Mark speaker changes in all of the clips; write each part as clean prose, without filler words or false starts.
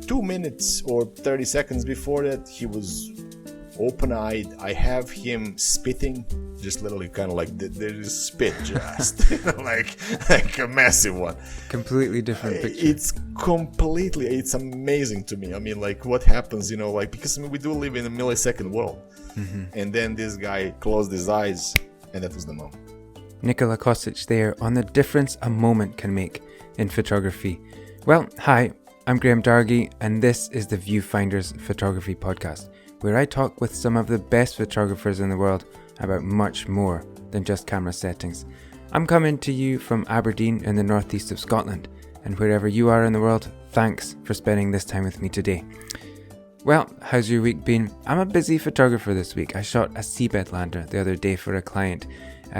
Speaker 1: 2 minutes or 30 seconds before that, he was open-eyed. I have him spitting, just literally kind of like there's spit, just like a massive one.
Speaker 2: Completely different picture.
Speaker 1: It's amazing to me. I mean, like, what happens, like, because we do live in a millisecond world. And then this guy closed his eyes, and that was the moment.
Speaker 2: Nikola Kostic there on the difference a moment can make in photography. Well, hi, I'm Graham Dargy, and this is the Viewfinders Photography Podcast, where I talk with some of the best photographers in the world about much more than just camera settings. I'm coming to you from Aberdeen in the northeast of Scotland, and wherever you are in the world, thanks for spending this time with me today. Well, how's your week been? I'm a busy photographer this week. I shot a seabed lander the other day for a client,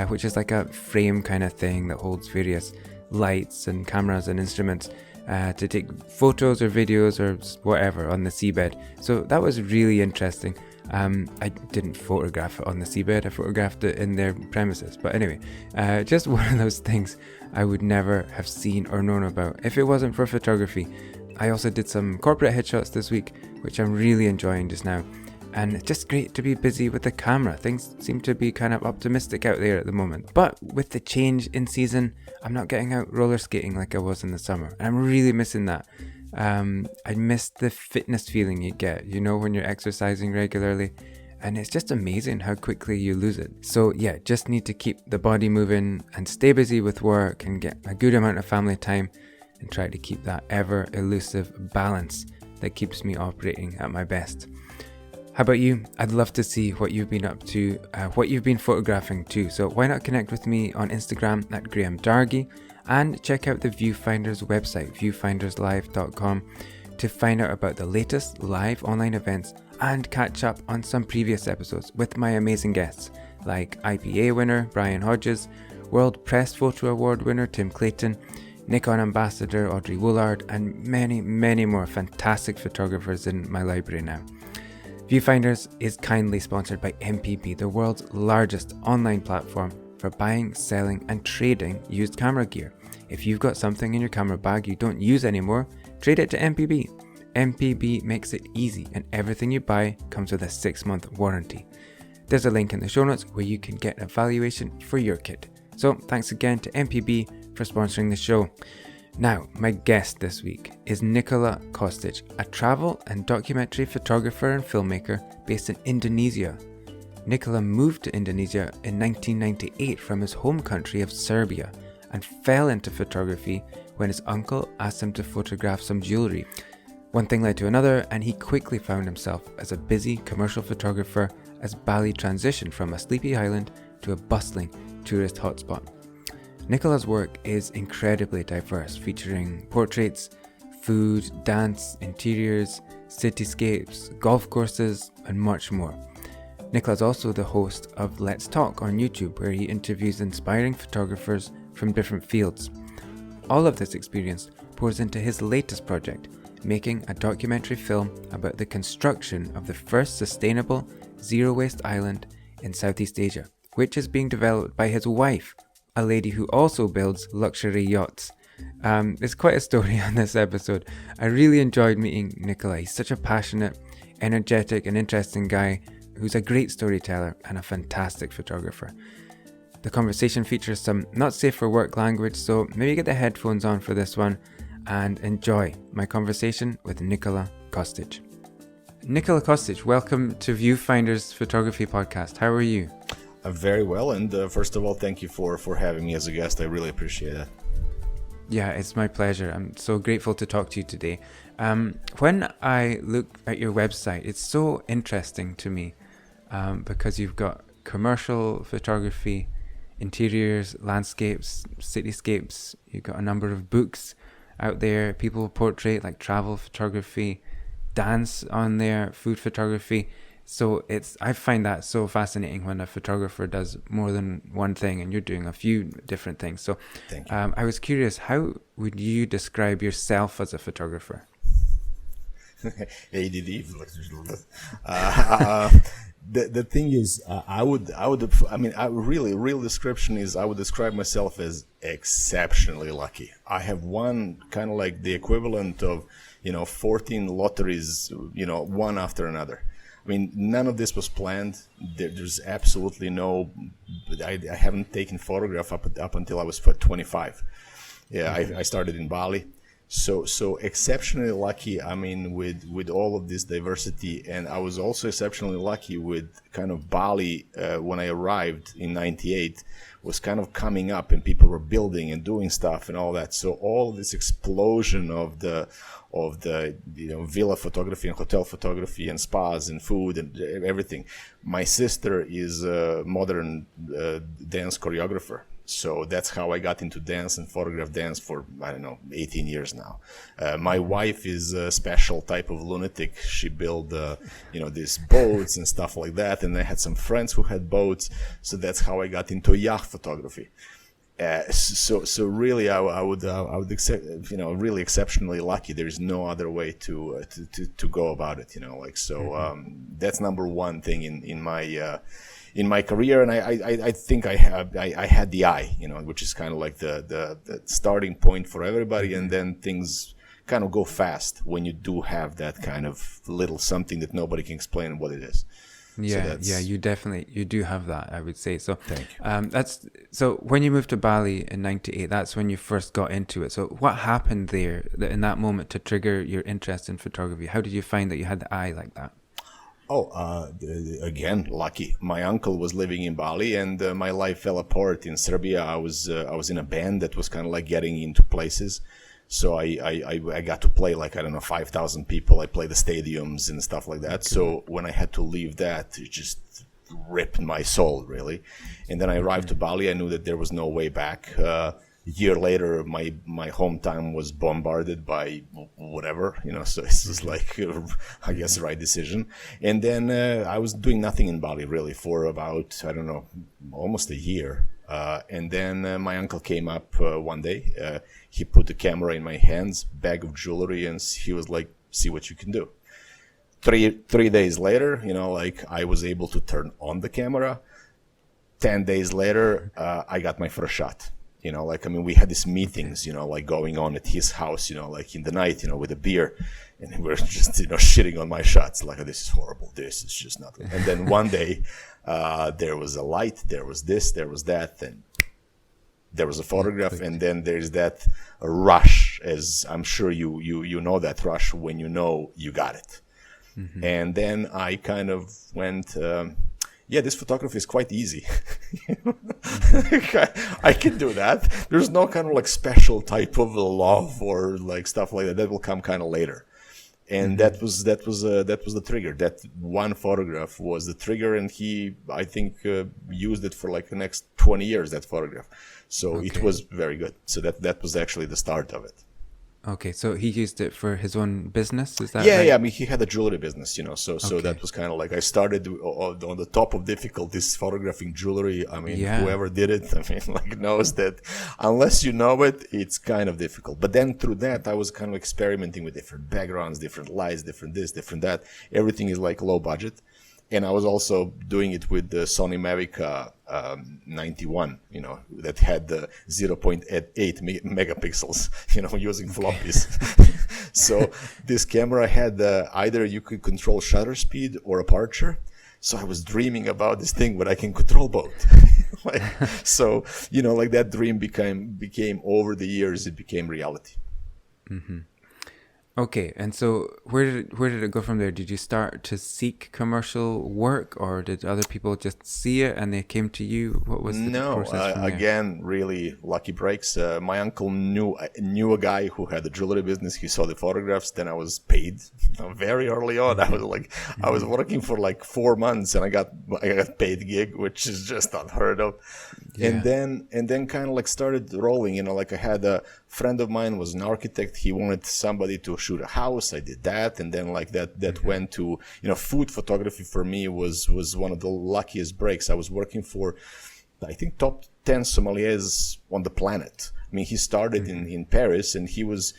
Speaker 2: which is like a frame kind of thing that holds various lights and cameras and instruments to take photos or videos or whatever on the seabed. So that was really interesting. I didn't photograph it on the seabed, I photographed it in their premises. But anyway, just one of those things I would never have seen or known about if it wasn't for photography. I also did some corporate headshots this week, which I'm really enjoying just now. And it's just great to be busy with the camera. Things seem to be kind of optimistic out there at the moment. But with the change in season, I'm not getting out roller skating like I was in the summer. And I'm really missing that. I miss the fitness feeling you get, when you're exercising regularly. And it's just amazing how quickly you lose it. So yeah, just need to keep the body moving and stay busy with work and get a good amount of family time and try to keep that ever elusive balance that keeps me operating at my best. How about you? I'd love to see what you've been up to, what you've been photographing too. So why not connect with me on Instagram at Graham Dargy and check out the Viewfinders website, viewfinderslive.com, to find out about the latest live online events and catch up on some previous episodes with my amazing guests like IPA winner Brian Hodges, World Press Photo Award winner Tim Clayton, Nikon Ambassador Audrey Woolard, and many, many more fantastic photographers in my library now. Viewfinders is kindly sponsored by MPB, the world's largest online platform for buying, selling, and trading used camera gear. If you've got something in your camera bag you don't use anymore, trade it to MPB. MPB makes it easy, and everything you buy comes with a 6-month warranty. There's a link in the show notes where you can get an evaluation for your kit. So thanks again to MPB for sponsoring the show. Now, my guest this week is Nikola Kostic, a travel and documentary photographer and filmmaker based in Indonesia. Nikola moved to Indonesia in 1998 from his home country of Serbia and fell into photography when his uncle asked him to photograph some jewellery. One thing led to another, and he quickly found himself as a busy commercial photographer as Bali transitioned from a sleepy island to a bustling tourist hotspot. Nikola's work is incredibly diverse, featuring portraits, food, dance, interiors, cityscapes, golf courses, and much more. Nikola's also the host of Let's Talk on YouTube, where he interviews inspiring photographers from different fields. All of this experience pours into his latest project, making a documentary film about the construction of the first sustainable zero-waste island in Southeast Asia, which is being developed by his wife, a lady who also builds luxury yachts. There's quite a story on this episode. I really enjoyed meeting Nikola. He's such a passionate, energetic, and interesting guy who's a great storyteller and a fantastic photographer. The conversation features some not safe for work language, so maybe get the headphones on for this one and enjoy my conversation with Nikola Kostic. Nikola Kostic, welcome to Viewfinders Photography Podcast. How are you?
Speaker 1: I'm very well, and first of all, thank you for having me as a guest. I really appreciate it.
Speaker 2: Yeah, it's my pleasure. I'm so grateful to talk to you today. When I look at your website, it's so interesting to me because you've got commercial photography, interiors, landscapes, cityscapes. You've got a number of books out there, people portrait, like travel photography, dance on there, food photography. So I find that so fascinating when a photographer does more than one thing, and you're doing a few different things. So I was curious, how would you describe yourself as a photographer?
Speaker 1: the thing is, real description is I would describe myself as exceptionally lucky. I have won kind of like the equivalent of, 14 lotteries, one after another. I mean, none of this was planned. There's absolutely no. I haven't taken photograph up until I was 25. Yeah, I started in Bali. So exceptionally lucky. I mean, with all of this diversity, and I was also exceptionally lucky with kind of Bali when I arrived in '98 was kind of coming up, and people were building and doing stuff and all that. So all this explosion of the villa photography and hotel photography and spas and food and everything. My sister is a modern dance choreographer. So that's how I got into dance and photograph dance for, 18 years now. My wife is a special type of lunatic. She built, these boats and stuff like that. And I had some friends who had boats. So that's how I got into yacht photography. So really, I would accept, really exceptionally lucky. There is no other way to go about it, that's number one thing in my career, and I think I had the eye, which is kind of like the starting point for everybody, and then things kind of go fast when you do have that kind of little something that nobody can explain what it is.
Speaker 2: Yeah, you do have that, I would say. So
Speaker 1: thank you.
Speaker 2: So when you moved to Bali in '98, that's when you first got into it. So what happened there in that moment to trigger your interest in photography? How did you find that you had the eye like that?
Speaker 1: Again, lucky. My uncle was living in Bali, and my life fell apart in Serbia. I was in a band that was kind of like getting into places. So I got to play 5,000 people. I played the stadiums and stuff like that. So when I had to leave that, it just ripped my soul, really. And then I arrived to Bali. I knew that there was no way back. A year later, my hometown was bombarded by whatever, so this is I guess the right decision. And then I was doing nothing in Bali really for about, almost a year. And then my uncle came up one day. He put the camera in my hands, bag of jewelry, and he was like, see what you can do. Three days later, I was able to turn on the camera. 10 days later, I got my first shot. We had these meetings, going on at his house, in the night, with a beer, and we were just, shitting on my shots, this is horrible, this is just not good. And then one day, there was a light, there was this, there was that, and there was a photograph, and then there's that rush, as I'm sure you know that rush when you know you got it. Mm-hmm. And then I kind of went, this photography is quite easy. I can do that. There's no kind of special type of love or stuff like that. That will come kind of later. And that was the trigger. That one photograph was the trigger, and he, I think, used it for the next 20 years, that photograph. So It was very good. So that was actually the start of it.
Speaker 2: Okay, so he used it for his own business, is that
Speaker 1: right?
Speaker 2: Yeah,
Speaker 1: he had a jewelry business, so that was kind of I started on the top of difficulties photographing jewelry. Whoever did it, knows that unless you know it, it's kind of difficult. But then through that, I was kind of experimenting with different backgrounds, different lights, different this, different that. Everything is low budget. And I was also doing it with the Sony Mavic 91, that had the 0.8 megapixels, using floppies. So this camera had either you could control shutter speed or aperture. So I was dreaming about this thing where I can control both. That dream became over the years, it became reality.
Speaker 2: Mm-hmm. Okay, and so where did it go from there? Did you start to seek commercial work, or did other people just see it and they came to you? What was the process from there?
Speaker 1: Again, really lucky breaks. My uncle knew a guy who had a jewelry business. He saw the photographs. Then I was paid very early on. I was working for 4 months, and I got paid gig, which is just unheard of. Yeah. And then kind of started rolling. I had a friend of mine was an architect. He wanted somebody to shoot a house. I did that, and then that went to food photography. For me was one of the luckiest breaks. I was working for, I think, top 10 sommeliers on the planet. He started in Paris, and he was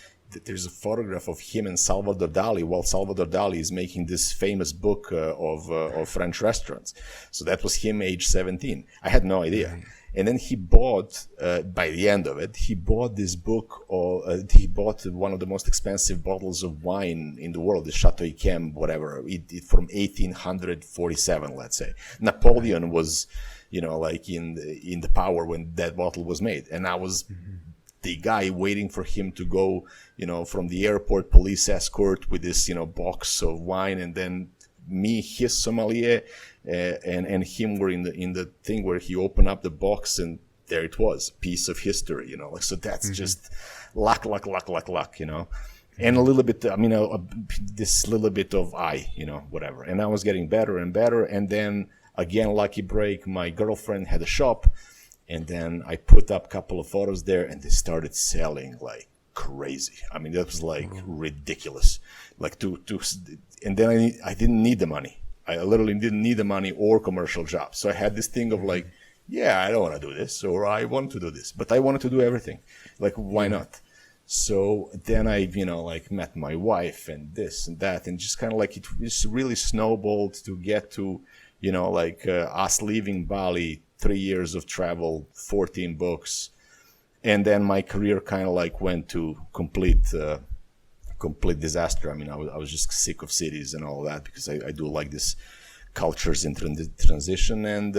Speaker 1: there's a photograph of him and Salvador Dali while Salvador Dali is making this famous book of French restaurants. So that was him, age 17. I had no idea. Right. And then he bought, by the end of it, he bought this book, he bought one of the most expensive bottles of wine in the world, the Chateau Yquem, whatever, it from 1847, let's say. Napoleon was, like in the power when that bottle was made. And I was the guy waiting for him to go, from the airport, police escort with this, box of wine, and then me, his sommelier, and him were in the thing where he opened up the box, and there it was, piece of history, so that's just luck, and a little bit, this little bit of whatever. And I was getting better and better, and then again, lucky break, my girlfriend had a shop, and then I put up a couple of photos there, and they started selling like crazy. That was like ridiculous, like and then I didn't need the money. I literally didn't need the money or commercial jobs. So I had this thing of like, yeah, I don't want to do this, or I want to do this, but I wanted to do everything. Like, why not? So then I, met my wife and this and that, and just kind of like it just really snowballed to get to, us leaving Bali, 3 years of travel, 14 books. And then my career kind of like went to complete disaster. I was just sick of cities and all that, because I do like this cultures in transition. And,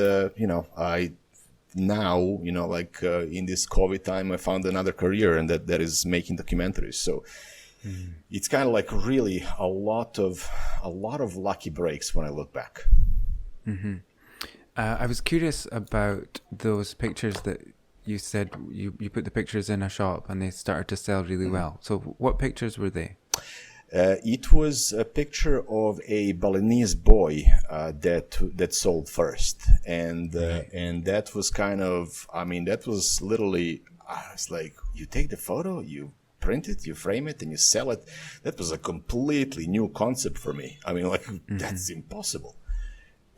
Speaker 1: I now, in this COVID time, I found another career, and that is making documentaries. So it's kind of like really a lot of lucky breaks when I look back.
Speaker 2: Mm-hmm. I was curious about those pictures that you said you put the pictures in a shop and they started to sell really well. So what pictures were they?
Speaker 1: It was a picture of a Balinese boy that sold first, and that was kind of, that was literally, it's like, you take the photo, you print it, you frame it, and you sell it. That was a completely new concept for me. That's impossible.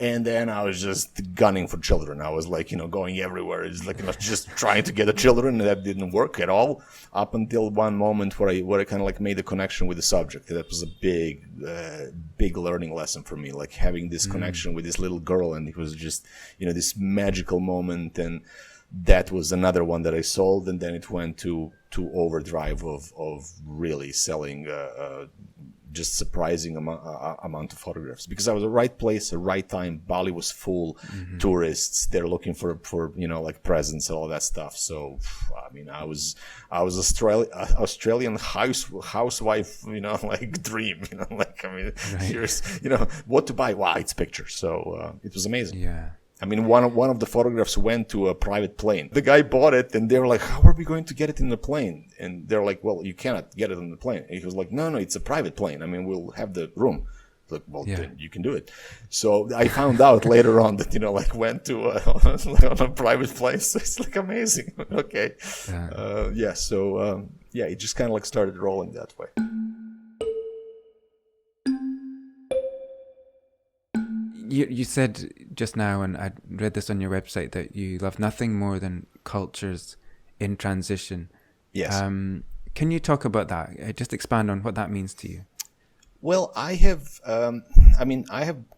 Speaker 1: And then I was just gunning for children. I was like, going everywhere. It's like, just trying to get the children. And that didn't work at all, up until one moment where I kind of like made a connection with the subject. That was a big learning lesson for me, like having this connection with this little girl. And it was just, this magical moment. And that was another one that I sold. And then it went to overdrive of really selling just surprising amount of photographs, because I was at the right place, the right time. Bali was full, tourists. They're looking for like presents and all that stuff. So, I was Australian housewife, like dream, here's, what to buy. Wow, it's pictures. So it was amazing.
Speaker 2: Yeah.
Speaker 1: One of the photographs went to a private plane. The guy bought it, and they were like, how are we going to get it in the plane? And they're like, well, you cannot get it on the plane. And he was like, no, it's a private plane. We'll have the room. Like, well, then you can do it. So I found out later on that, went to on a private plane. So it's like amazing. Okay. So it just kind of like started rolling that way.
Speaker 2: You said just now, and I read this on your website, that you love nothing more than cultures in transition.
Speaker 1: Yes.
Speaker 2: Can you talk about that? Just expand on what that means to you.
Speaker 1: Well, I have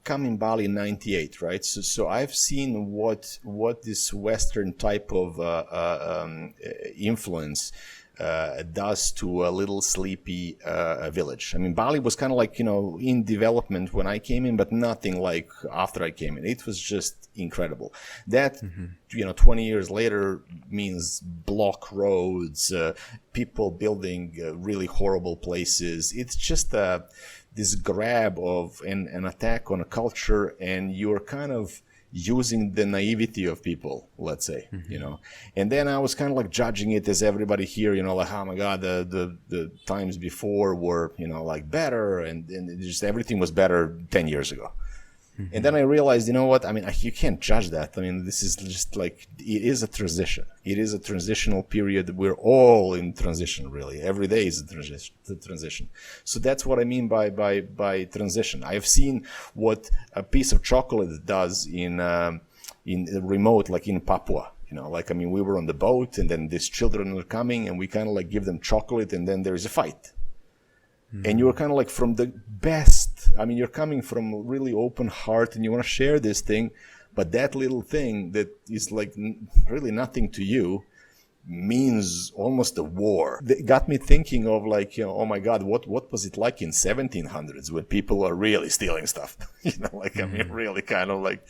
Speaker 1: come in Bali in '98, right? So I've seen what this Western type of influence does to a little sleepy village. Bali was kind of like, in development when I came in, but nothing like after I came in. It was just incredible. That, 20 years later means block roads, people building really horrible places. It's just this grab of an attack on a culture, and you're kind of using the naivety of people, let's say, and then I was kind of like judging it as everybody here, like, oh my God, the times before were, like better, and just everything was better 10 years ago. And then I realized, you know what? You can't judge that. This is just like, it is a transition. It is a transitional period. We're all in transition, really. Every day is a transition. So that's what I mean by transition. I've seen what a piece of chocolate does in remote, like in Papua. Like, I mean, we were on the boat, and then these children are coming, and we kind of like give them chocolate, and then there's a fight. And you're kind of like from the best. I mean, you're coming from a really open heart, and you want to share this thing, but that little thing that is like really nothing to you means almost a war. It got me thinking of like, oh my God, what was it like in 1700s when people are really stealing stuff? I mean, really kind of like,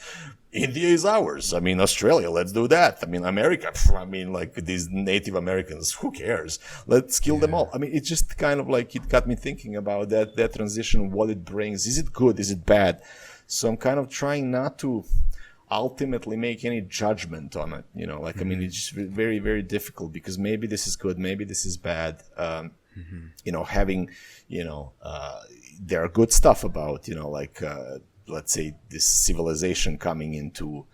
Speaker 1: India is ours. I mean, Australia, let's do that. I mean, America, I mean, like these Native Americans, who cares? Let's kill them all. I mean, it's just kind of like, it got me thinking about that transition, what it brings. Is it good? Is it bad? So I'm kind of trying not to ultimately make any judgment on it, I mean, it's just very, very difficult, because maybe this is good, maybe this is bad. Having, there are good stuff about, let's say this civilization coming into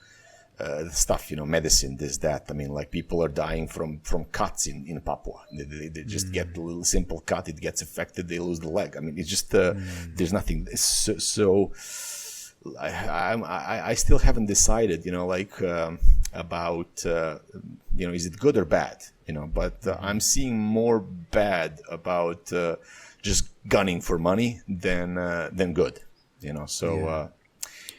Speaker 1: stuff, medicine, this, that. I mean, like people are dying from cuts in Papua. They just get a little simple cut, it gets affected, they lose the leg. I mean, it's just, there's nothing so I still haven't decided, about, is it good or bad, but I'm seeing more bad about just gunning for money than good, and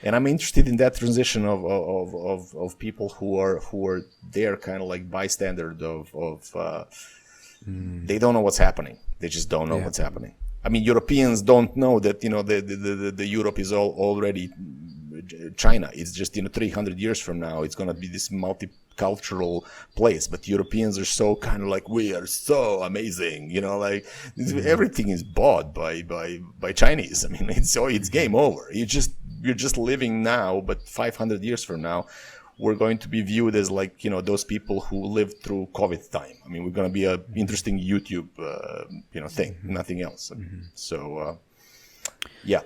Speaker 1: I'm interested in that transition of people who are there kind of like bystander of they don't know what's happening. They just don't know what's happening. I mean, Europeans don't know that, the Europe is already China. It's just, 300 years from now, it's going to be this multicultural place. But Europeans are so kind of like, we are so amazing, everything is bought by Chinese. I mean, it's game over. You're just living now, but 500 years from now, we're going to be viewed as like, those people who lived through COVID time. I mean, we're going to be an interesting YouTube, thing, nothing else. So, yeah.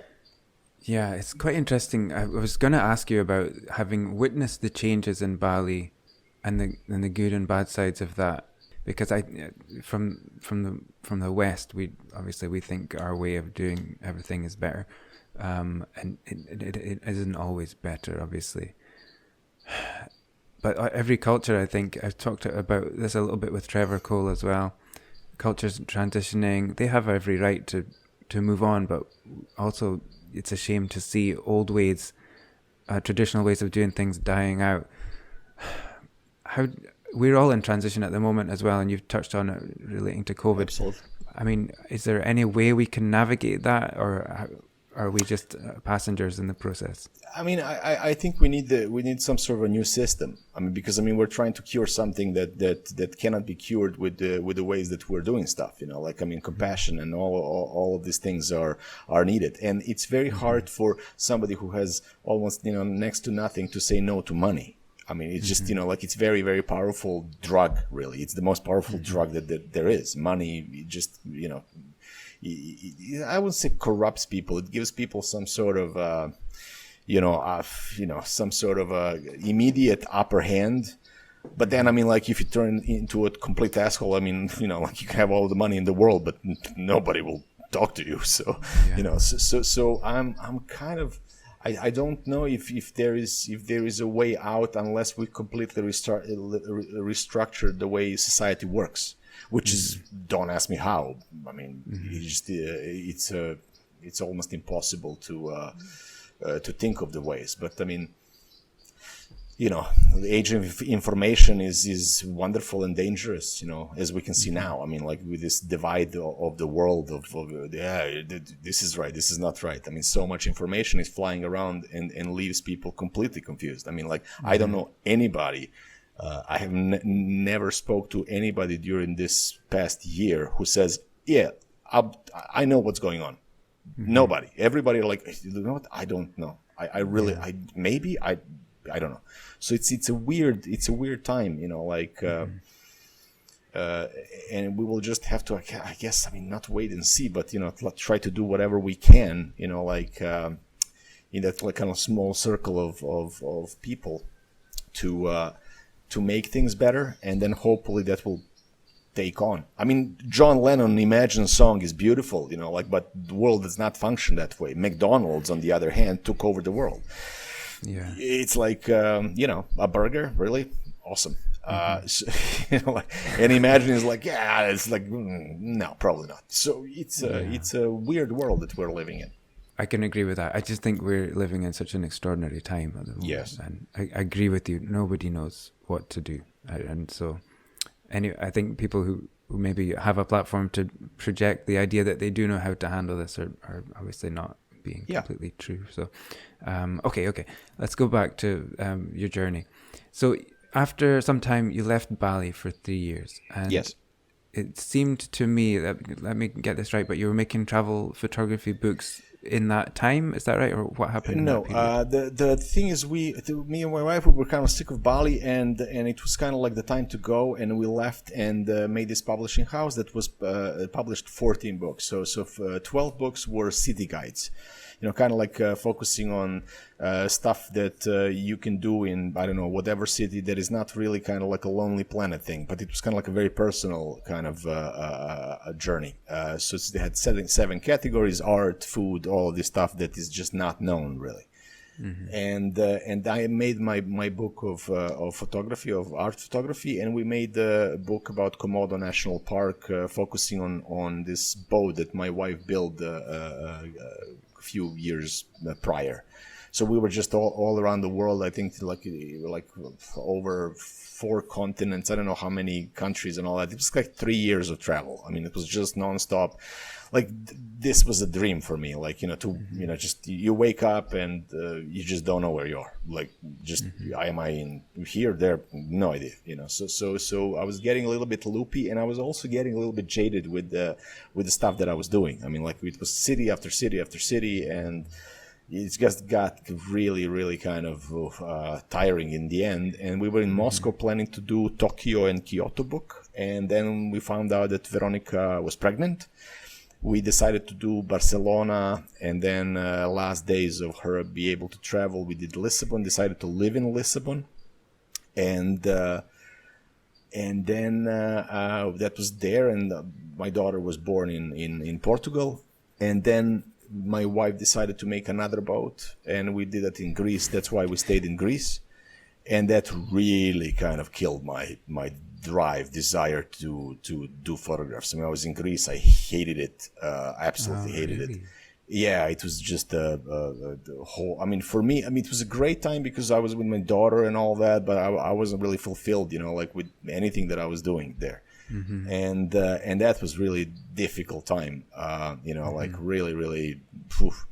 Speaker 2: Yeah, it's quite interesting. I was going to ask you about having witnessed the changes in Bali and the good and bad sides of that, because from the West, we think our way of doing everything is better, and it isn't always better, obviously. But every culture, I think, I've talked about this a little bit with Trevor Cole as well. Cultures transitioning, they have every right to move on, but also it's a shame to see old ways, traditional ways of doing things dying out. We're all in transition at the moment as well, and you've touched on it relating to COVID.
Speaker 1: Absolutely.
Speaker 2: I mean, is there any way we can navigate that, or are we just passengers in the process?
Speaker 1: I mean, I think we need some sort of a new system. I mean, because we're trying to cure something that cannot be cured with the ways that we're doing stuff. Compassion and all of these things are needed, and it's very hard for somebody who has almost next to nothing to say no to money. I mean, it's just it's very, very powerful drug. Really, it's the most powerful drug that there is. Money, just I wouldn't say corrupts people. It gives people some sort of, some sort of immediate upper hand. But then, if you turn into a complete asshole, you can have all the money in the world, but nobody will talk to you. So, so I'm kind of, I don't know if there is a way out unless we completely restructure the way society works. Which is, don't ask me how. I mean, it's almost impossible to think of the ways. But I mean, the age of information is wonderful and dangerous. As we can see now. I mean, like with this divide of the world of this is right, this is not right. I mean, so much information is flying around and leaves people completely confused. I mean, like I don't know anybody. I have never spoke to anybody during this past year who says, yeah, I know what's going on. Nobody. Everybody are like, you know what? I don't know. I really, I don't know. So it's a weird time, and we will just have to, I guess, not wait and see, but, try to do whatever we can, in that like kind of small circle of people to make things better, and then hopefully that will take on. I mean, John Lennon Imagine song is beautiful, but the world does not function that way. McDonald's, on the other hand, took over the world.
Speaker 2: Yeah.
Speaker 1: It's like, a burger, really? Awesome. So, and imagine is like, yeah, it's like, no, probably not. So it's a weird world that we're living in.
Speaker 2: I can agree with that. I just think we're living in such an extraordinary time at the moment.
Speaker 1: Yes.
Speaker 2: And I agree with you. Nobody knows what to do. And so anyway, I think people who maybe have a platform to project the idea that they do know how to handle this are obviously not being completely true. So, okay. Let's go back to your journey. So after some time, you left Bali for 3 years. And
Speaker 1: yes.
Speaker 2: It seemed to me that, let me get this right, but you were making travel photography books in that time, is that right, or what happened?
Speaker 1: No, the thing is, me and my wife, we were kind of sick of Bali, and it was kind of like the time to go, and we left and made this publishing house that was published 14 books. So 12 books were city guides, kind of like focusing on stuff that you can do in, I don't know, whatever city that is not really kind of like a Lonely Planet thing, but it was kind of like a very personal kind of a journey. So they had seven categories: art, food, all of this stuff that is just not known really. Mm-hmm. And I made my book of photography, of art photography, and we made a book about Komodo National Park, focusing on this boat that my wife built a few years prior. So we were just all around the world. I think like over 4 continents. I don't know how many countries and all that. It was like 3 years of travel. I mean, it was just nonstop. Like this was a dream for me. Like just you wake up and you just don't know where you are. Like just am I in here, there? No idea. So I was getting a little bit loopy, and I was also getting a little bit jaded with the stuff that I was doing. I mean, like it was city after city after city, and it just got really, really kind of tiring in the end. And we were in Moscow planning to do Tokyo and Kyoto book. And then we found out that Veronica was pregnant. We decided to do Barcelona, and then last days of her be able to travel, we did Lisbon, decided to live in Lisbon. And then that was there, and my daughter was born in Portugal. And then my wife decided to make another boat, and we did it in Greece. That's why we stayed in Greece, and that really kind of killed my desire to do photographs. I mean, I was in Greece. I hated it, absolutely hated it. Yeah, it was just the whole. I mean, for me, it was a great time because I was with my daughter and all that, but I wasn't really fulfilled, like with anything that I was doing there. Mm-hmm. And that was really difficult time, like really, really. Poof.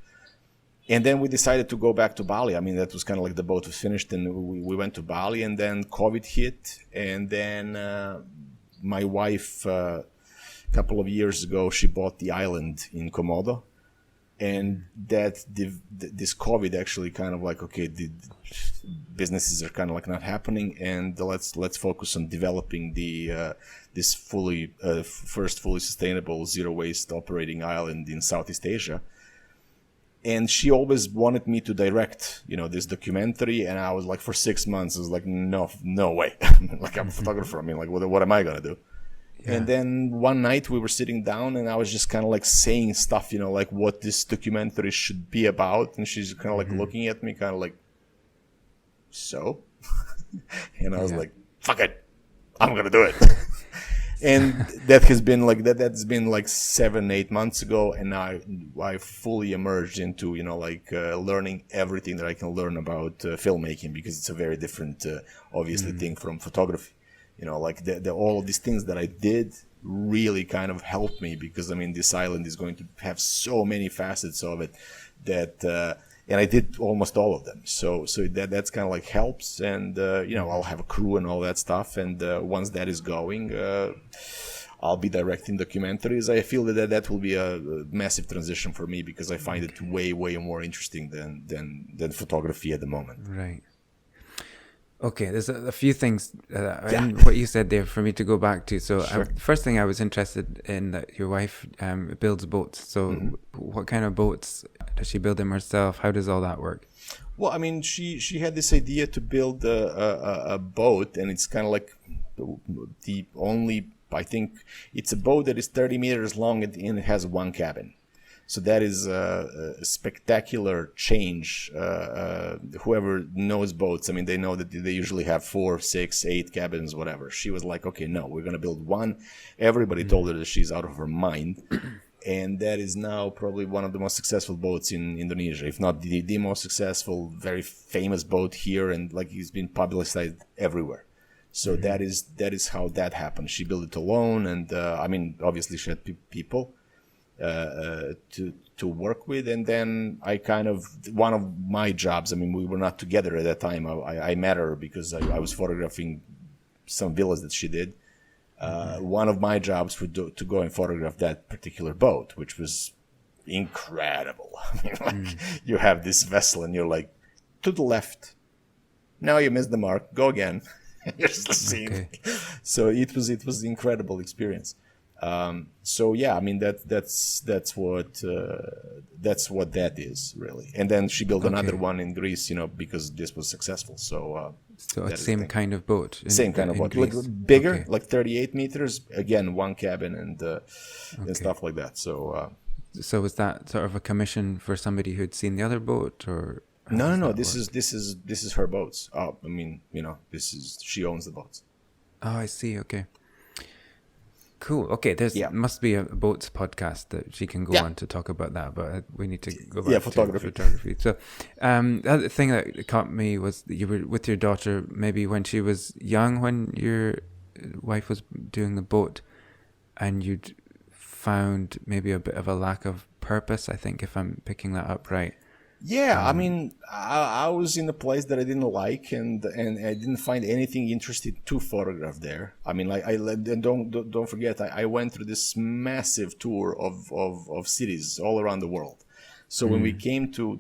Speaker 1: And then we decided to go back to Bali. I mean, that was kind of like the boat was finished, and we went to Bali, and then COVID hit, and then my wife, a couple of years ago, she bought the island in Komodo, and this COVID actually kind of like, okay, the businesses are kind of like not happening, and let's focus on developing this first fully sustainable zero waste operating island in Southeast Asia. And she always wanted me to direct, this documentary. And I was like, for 6 months, I was like, no way. Like, I'm a photographer. I mean, like, what am I going to do? Yeah. And then one night we were sitting down, and I was just kind of like saying stuff, like what this documentary should be about. And she's kind of like looking at me kind of like, so? And I was like, fuck it. I'm going to do it. And that's been like 7-8 months ago, and now I fully emerged into learning everything that I can learn about filmmaking, because it's a very different obviously thing from photography. Like all of these things that I did really kind of helped me, because I mean this island is going to have so many facets of it that and I did almost all of them. So that's kind of like helps, and I'll have a crew and all that stuff. And once that is going, I'll be directing documentaries. I feel that will be a massive transition for me, because I find it way more interesting than photography at the moment. Right.
Speaker 2: Okay, there's a few things in what you said there for me to go back to. So
Speaker 1: sure.
Speaker 2: First thing I was interested in, that your wife builds boats. So what kind of boats does she build them herself? How does all that work?
Speaker 1: Well, I mean, she had this idea to build a boat, and it's kind of like I think it's a boat that is 30 meters long, and it has one cabin. So that is a spectacular change. Whoever knows boats, I mean, they know that they usually have 4, 6, 8 cabins, whatever. She was like, okay, no, we're going to build one. Everybody told her that she's out of her mind. And that is now probably one of the most successful boats in Indonesia, if not the most successful, very famous boat here. And like it's been publicized everywhere. So that is how that happened. She built it alone. And I mean, obviously she had people to work with, and then I kind of, one of my jobs, I mean, we were not together at that time. I met her because I was photographing some villas that she did. One of my jobs was to go and photograph that particular boat, which was incredible. I mean, like, you have this vessel and you're like, to the left, now you missed the mark, go again. You're just seeing. Okay. So it was an incredible experience. So yeah, I mean that's what that is really. And then she built another one in Greece, you know, because this was successful. So
Speaker 2: same kind of boat.
Speaker 1: Same kind of boat, like bigger, like 38 meters. Again, one cabin and stuff like that. So
Speaker 2: was that sort of a commission for somebody who'd seen the other boat, or?
Speaker 1: No. This is her boats. I mean, you know, she owns the boats.
Speaker 2: Oh, I see. Okay. Cool. Okay, must be a boats podcast that she can go on to talk about that, but we need to go back to photography. So the other thing that caught me was that you were with your daughter maybe when she was young, when your wife was doing the boat, and you'd found maybe a bit of a lack of purpose, I think, if I'm picking that up right.
Speaker 1: Yeah, I mean, I was in a place that I didn't like, and I didn't find anything interesting to photograph there. I mean, like and don't forget, I went through this massive tour of cities all around the world. So when we came to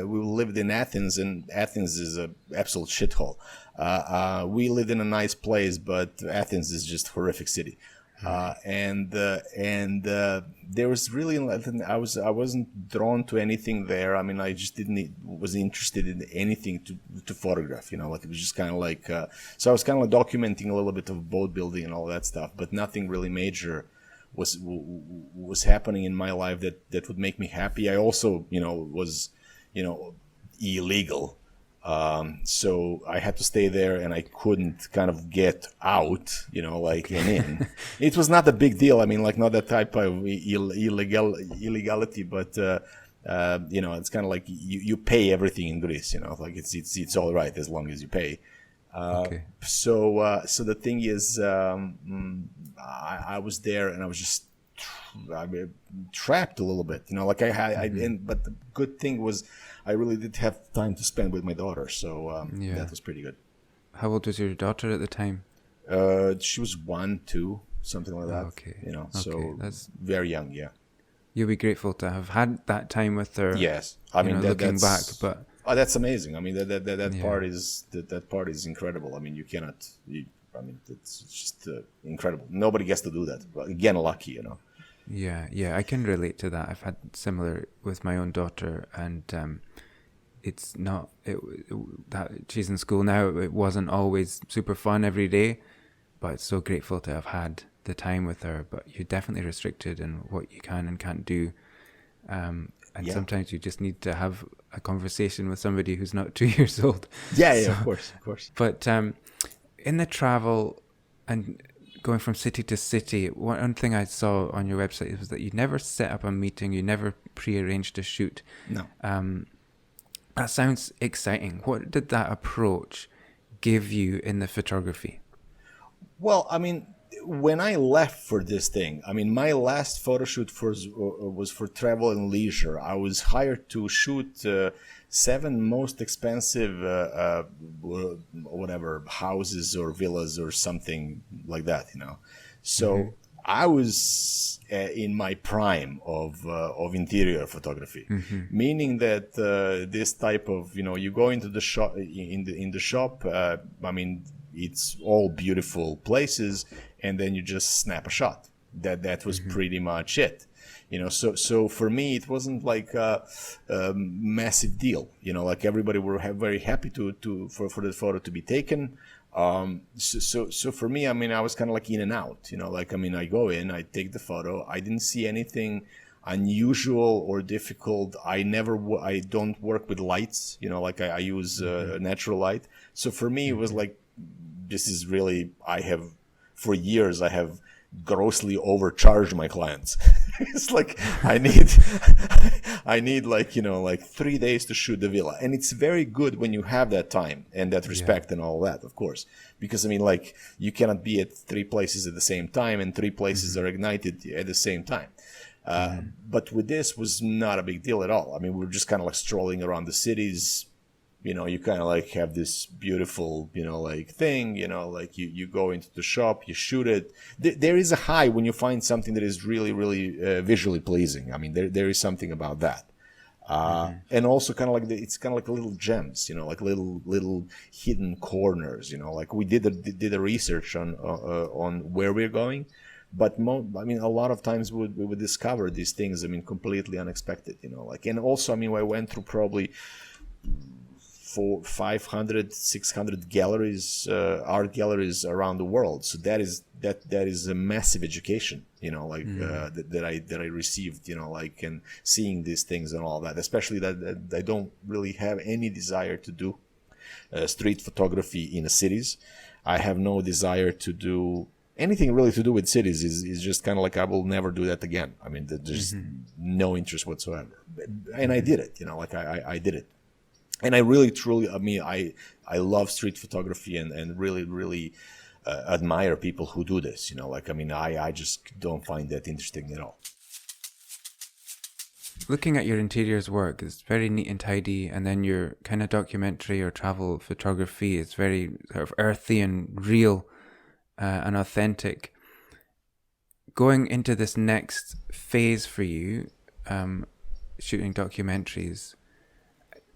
Speaker 1: we lived in Athens, and Athens is a absolute shithole. We lived in a nice place, but Athens is just a horrific city. And there was really, I wasn't drawn to anything there. I mean, I just was interested in anything to photograph, you know, like it was just kind of like, so I was kind of like documenting a little bit of boat building and all that stuff, but nothing really major was happening in my life that would make me happy. I also, you know, was, you know, illegal. So I had to stay there, and I couldn't kind of get out, you know, like and in. It was not a big deal. I mean, like not that type of illegality, but you know, it's kind of like you pay everything in Greece, you know, like it's all right as long as you pay. So the thing is, I was there, and I was just trapped a little bit, you know, like but the good thing was I really did have time to spend with my daughter, so that was pretty good.
Speaker 2: How old was your daughter at the time?
Speaker 1: She was 1, 2, something like that. Okay. You know, so that's very young. Yeah.
Speaker 2: You'll be grateful to have had that time with her.
Speaker 1: Yes, I mean,
Speaker 2: looking back, but
Speaker 1: that's amazing. I mean, that part is incredible. I mean, you cannot. I mean, it's just incredible. Nobody gets to do that. Again, lucky, you know.
Speaker 2: Yeah, I can relate to that. I've had similar with my own daughter, and it's not that she's in school now. It wasn't always super fun every day, but it's so grateful to have had the time with her. But you're definitely restricted in what you can and can't do, and sometimes you just need to have a conversation with somebody who's not 2 years old.
Speaker 1: Yeah, of course.
Speaker 2: But in the travel and going from city to city, one thing I saw on your website was that you never set up a meeting, you never pre-arranged a shoot.
Speaker 1: No.
Speaker 2: That sounds exciting. What did that approach give you in the photography?
Speaker 1: Well, I mean, when I left for this thing, I mean, my last photo shoot was for Travel and Leisure. I was hired to shoot 7 most expensive whatever houses or villas or something like that, you know. So I was in my prime of interior photography, meaning that this type of, you know, you go into the shop in the shop. I mean, it's all beautiful places, and then you just snap a shot. That was pretty much it. You know, so for me, it wasn't like a massive deal. You know, like everybody were very happy for the photo to be taken. So for me, I mean, I was kind of like in and out. You know, like I mean, I go in, I take the photo. I didn't see anything unusual or difficult. I don't work with lights, like I use natural light. So for me, it was like, this is really, for years, I have grossly overcharged my clients. It's like, I need like 3 days to shoot the villa. And it's very good when you have that time and that respect and all that, of course. Because like, you cannot be at 3 places at the same time, and 3 places are ignited at the same time. But with this was not a big deal at all. I mean, we were just kind of like strolling around the cities. You kind of like have this beautiful, like thing, like you go into the shop, you shoot it. There is a high when you find something that is really, really visually pleasing. I mean, there is something about that. And also kind of like it's kind of like little gems, like little hidden corners, like we did a research on where we're going. But a lot of times we would discover these things, completely unexpected, like, and also, I went through probably 500, 600 galleries, art galleries around the world. So that is a massive education, that I received, like, and seeing these things and all that, especially that I don't really have any desire to do street photography in the cities. I have no desire to do anything really to do with cities. Is just kind of like, I will never do that again. There's no interest whatsoever. And I did it, like I did it. And I really, truly, I love street photography and really, really admire people who do this, I just don't find that interesting at all.
Speaker 2: Looking at your interiors work, it's very neat and tidy, and then your kind of documentary or travel photography is very sort of earthy and real and authentic. Going into this next phase for you, shooting documentaries,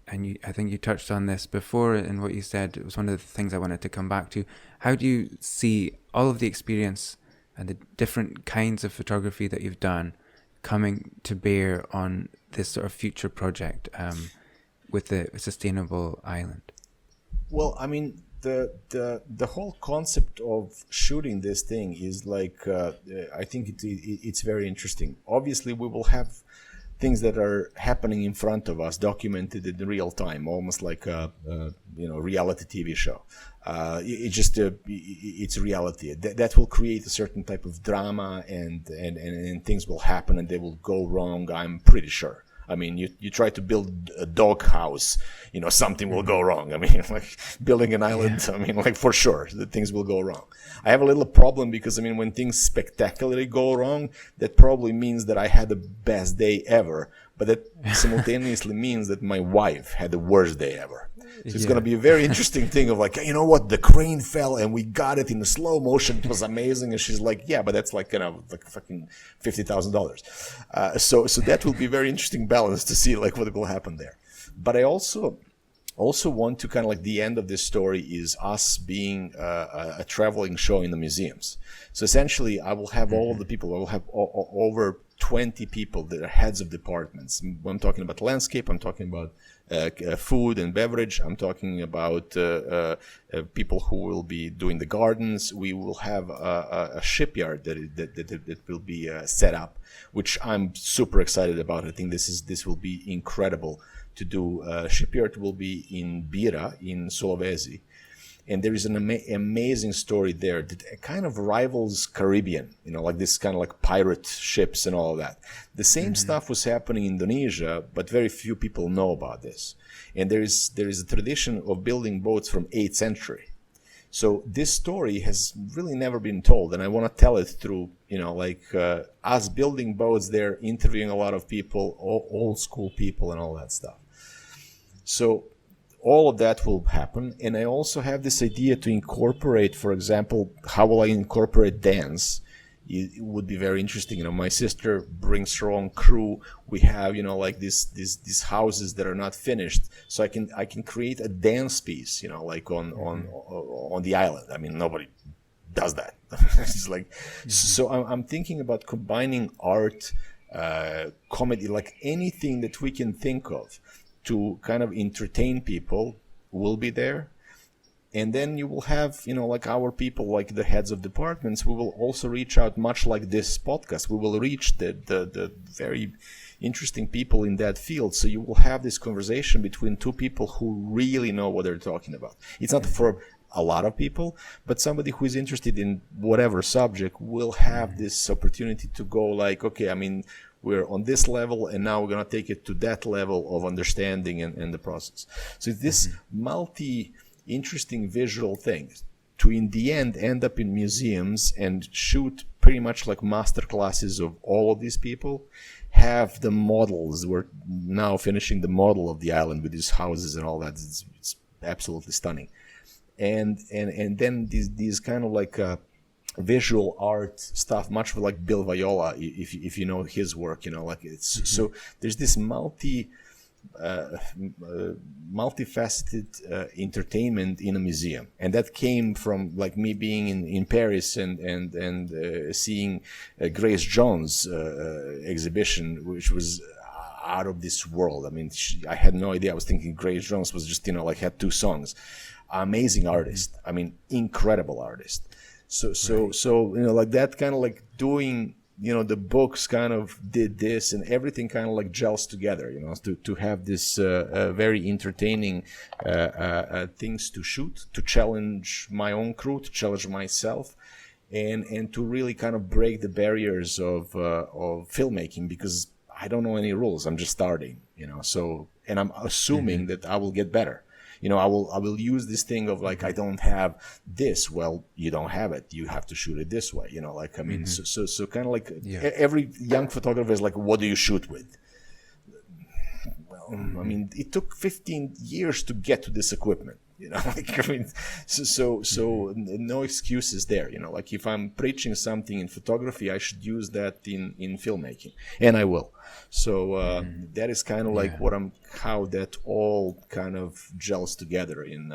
Speaker 2: and I think you touched on this before in what you said. It was one of the things I wanted to come back to. How do you see all of the experience and the different kinds of photography that you've done coming to bear on this sort of future project with the sustainable island?
Speaker 1: Well, the whole concept of shooting this thing is like, I think it's very interesting. Obviously, we will have things that are happening in front of us, documented in real time, almost like a reality TV show. It's reality that will create a certain type of drama, and things will happen and they will go wrong. I'm pretty sure. You try to build a dog house, something will go wrong. Like building an island, like for sure, the things will go wrong. I have a little problem because, when things spectacularly go wrong, that probably means that I had the best day ever, but that simultaneously means that my wife had the worst day ever. So it's going to be a very interesting thing of like, the crane fell and we got it in the slow motion. It was amazing. And she's like, yeah, but that's like, like fucking $50,000. So that will be very interesting balance to see like what will happen there. But I also want to kind of like, the end of this story is us being a traveling show in the museums. So essentially I will have all of the people, I will have over 20 people that are heads of departments. I'm talking about landscape, I'm talking about food and beverage, I'm talking about people who will be doing the gardens. We will have a shipyard that will be set up, which I'm super excited about. I think this will be incredible to do. Shipyard will be in Bira in Sulawesi. And there is an amazing story there that kind of rivals Caribbean, like this kind of like pirate ships and all of that. The same stuff was happening in Indonesia, but very few people know about this. And there is a tradition of building boats from 8th century. So this story has really never been told, and I want to tell it through, us building boats there, interviewing a lot of people, old school people and all that stuff. So all of that will happen. And I also have this idea to incorporate, for example, how will I incorporate dance? It would be very interesting. My sister brings her own crew. We have, like these houses that are not finished. So I can create a dance piece, like on the island. Nobody does that. It's like, so I'm thinking about combining art, comedy, like anything that we can think of to kind of entertain people will be there. And then you will have, like our people, like the heads of departments, we will also reach out, much like this podcast. We will reach the very interesting people in that field. So you will have this conversation between two people who really know what they're talking about. It's not for a lot of people, but somebody who is interested in whatever subject will have this opportunity to go like, okay, we're on this level, and now we're going to take it to that level of understanding and the process. So it's this interesting visual thing to, in the end up in museums and shoot pretty much like master classes of all of these people, have the models. We're now finishing the model of the island with these houses and all that. It's absolutely stunning. And then these kind of like visual art stuff, much like Bill Viola, if you know his work, like it's so there's this multifaceted entertainment in a museum, and that came from like me being in Paris and seeing Grace Jones exhibition, which was out of this world. I had no idea. I was thinking Grace Jones was just like had 2 songs. Amazing artist. Incredible artist. So like that kind of like doing, the books kind of did this, and everything kind of like gels together, to have this very entertaining things to shoot, to challenge my own crew, to challenge myself, and to really kind of break the barriers of filmmaking, because I don't know any rules. I'm just starting, so, and I'm assuming that I will get better. I will use this thing of like, I don't have this. Well, you don't have it. You have to shoot it this way. So kind of like every young photographer is like, what do you shoot with? Well, it took 15 years to get to this equipment. So no excuses there. Like if I'm preaching something in photography, I should use that in filmmaking, and I will. So that is kind of like how that all kind of gels together in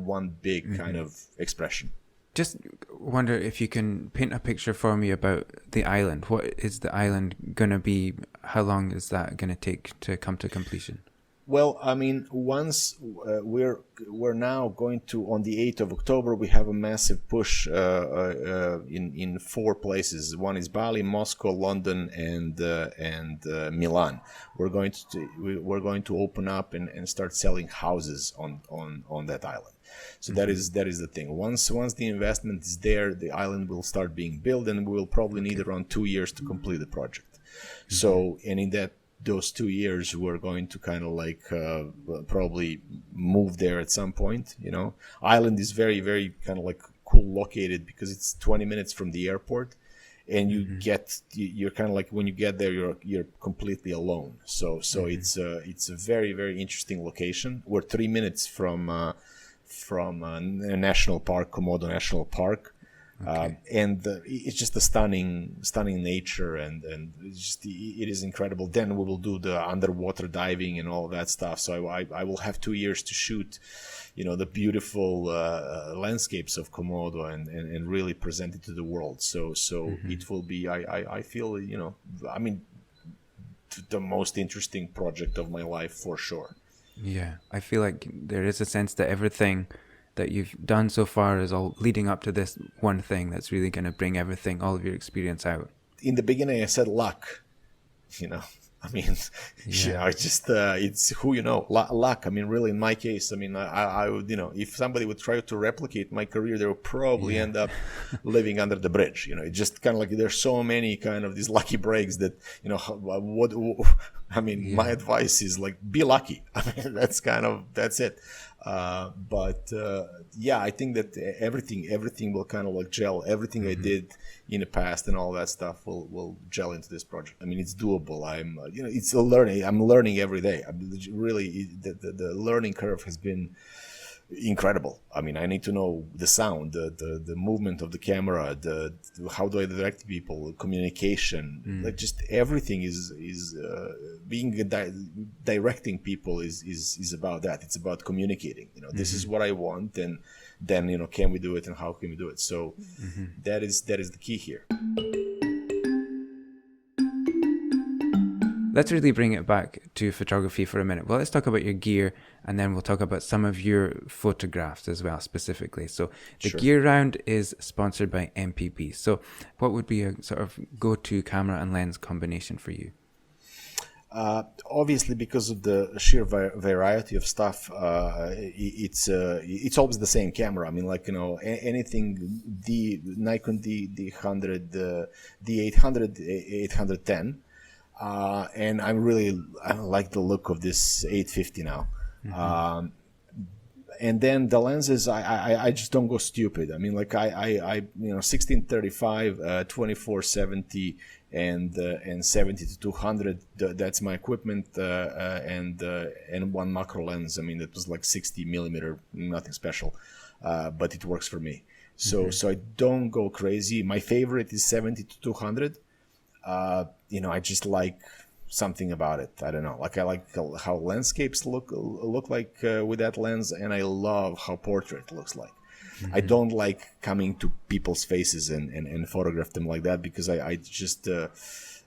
Speaker 1: one big kind of expression.
Speaker 2: Just wonder if you can paint a picture for me about the island. What is the island gonna be? How long is that gonna take to come to completion?
Speaker 1: Well, once we're now going to, on the 8th of October, we have a massive push in 4 places. One is Bali, Moscow, London, and Milan. We're going to open up and start selling houses on that island. So that is the thing. Once the investment is there, the island will start being built, and we will probably need around 2 years to complete the project. So, and in those 2 years, we're going to kind of like probably move there at some point. Island is very, very kind of like cool located because it's 20 minutes from the airport, and you're kind of like, when you get there, you're completely alone. So it's a very, very interesting location. We're 3 minutes from a national park, Komodo National Park. Okay. And it's just a stunning nature, and it is incredible. Then we will do the underwater diving and all that stuff. So I will have 2 years to shoot, the beautiful landscapes of Komodo and really present it to the world. So it will be, I feel, the most interesting project of my life for sure.
Speaker 2: Yeah, I feel like there is a sense that everything that you've done so far is all leading up to this one thing that's really going to bring everything, all of your experience out.
Speaker 1: In the beginning, I said luck, it's who luck. Really, in my case, I would, if somebody would try to replicate my career, they would probably end up living under the bridge. It's just kind of like there's so many kind of these lucky breaks that, my advice is like, be lucky. That's it. I think that everything will kind of like gel. Everything I did in the past and all that stuff will gel into this project. It's doable. It's a learning. I'm learning every day. Really, the learning curve has been incredible. I need to know the sound, the movement of the camera, how do I direct people, communication, like just everything is being directing people is about that. It's about communicating. This is what I want, and then can we do it, and how can we do it? So that is the key here.
Speaker 2: let's really bring it back to photography for a minute. Well, let's talk about your gear, and then we'll talk about some of your photographs as well, specifically. So the Gear Round is sponsored by MPP. So what would be a sort of go-to camera and lens combination for you?
Speaker 1: Obviously, because of the sheer variety of stuff, it's always the same camera. I mean, like, anything, the Nikon D100, D800, 810, and I like the look of this 850 now. Mm-hmm. And then the lenses, I just don't go stupid. I mean, like I 1635, 2470, and 70 to 200. That's my equipment, and one macro lens. I mean, that was like 60 millimeter, nothing special, but it works for me. So I don't go crazy. My favorite is 70 to 200. I just like something about it. I don't know. Like, I like how landscapes look like with that lens, and I love how portrait looks like. I don't like coming to people's faces and photograph them like that, because I just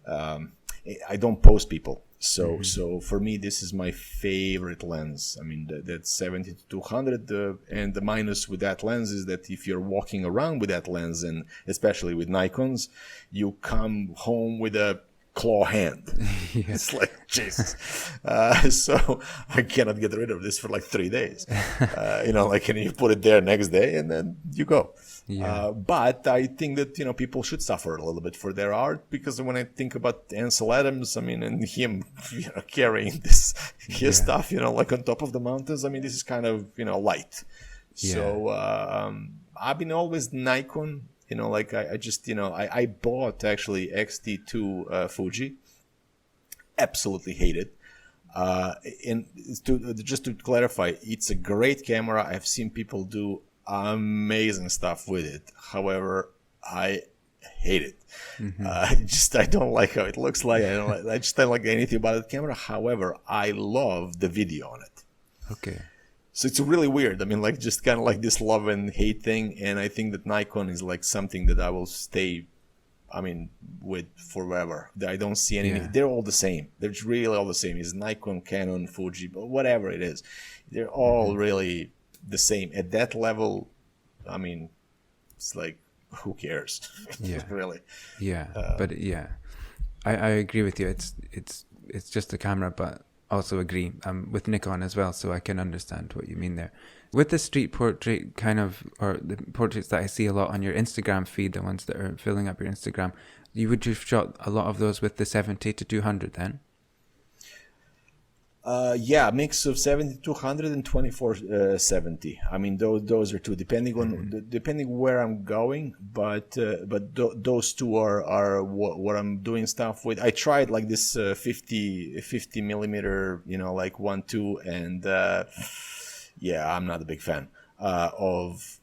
Speaker 1: I don't pose people. So for me, this is my favorite lens. I mean, that's 70 to 200, and the minus with that lens is that if you're walking around with that lens, and especially with Nikons, you come home with a claw hand. Yeah. It's like, Jesus. So I cannot get rid of this for like 3 days. And you put it there next day, and then you go. Yeah. But I think that, people should suffer a little bit for their art, because when I think about Ansel Adams, I mean, and him, carrying his stuff, like on top of the mountains, I mean, this is kind of, light. Yeah. So I've been always Nikon. I bought actually XT2 Fuji. Absolutely hate it. And just to clarify, it's a great camera. I've seen people do amazing stuff with it. However, I hate it. Mm-hmm. I don't like how it looks like. I just don't like anything about the camera. However, I love the video on it. Okay. So it's really weird. I mean, like, just kind of like this love and hate thing. And I think that Nikon is like something that I will stay, with forever. I don't see any. Yeah. They're all the same. They're really all the same. It's Nikon, Canon, Fuji, but whatever it is, they're all really the same. At that level, it's like, who cares? Yeah. Really.
Speaker 2: Yeah. I agree with you. It's just a camera, but also agree with Nikon as well, so I can understand what you mean there. With the street portrait or the portraits that I see a lot on your Instagram feed, the ones that are filling up your Instagram, would you have shot a lot of those with the 70 to 200 then?
Speaker 1: Yeah, mix of 70 to 200 and 2470. I mean, those are two, depending where I'm going. But those two are what I'm doing stuff with. I tried like this 50 millimeter, like 1.2, and I'm not a big fan of.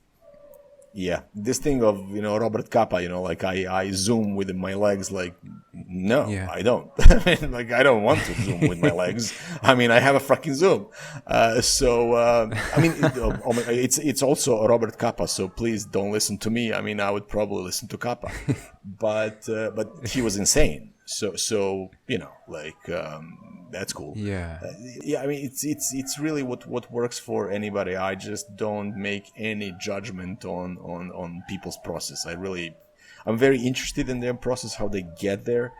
Speaker 1: Yeah, this thing of, Robert Capa, like I zoom with my legs, like, no, yeah. I don't. I don't want to zoom with my legs. I have a fucking zoom. It's also a Robert Capa, so please don't listen to me. I would probably listen to Capa, but he was insane. So that's cool. Yeah. It's really what works for anybody. I just don't make any judgment on people's process. I'm very interested in their process, how they get there.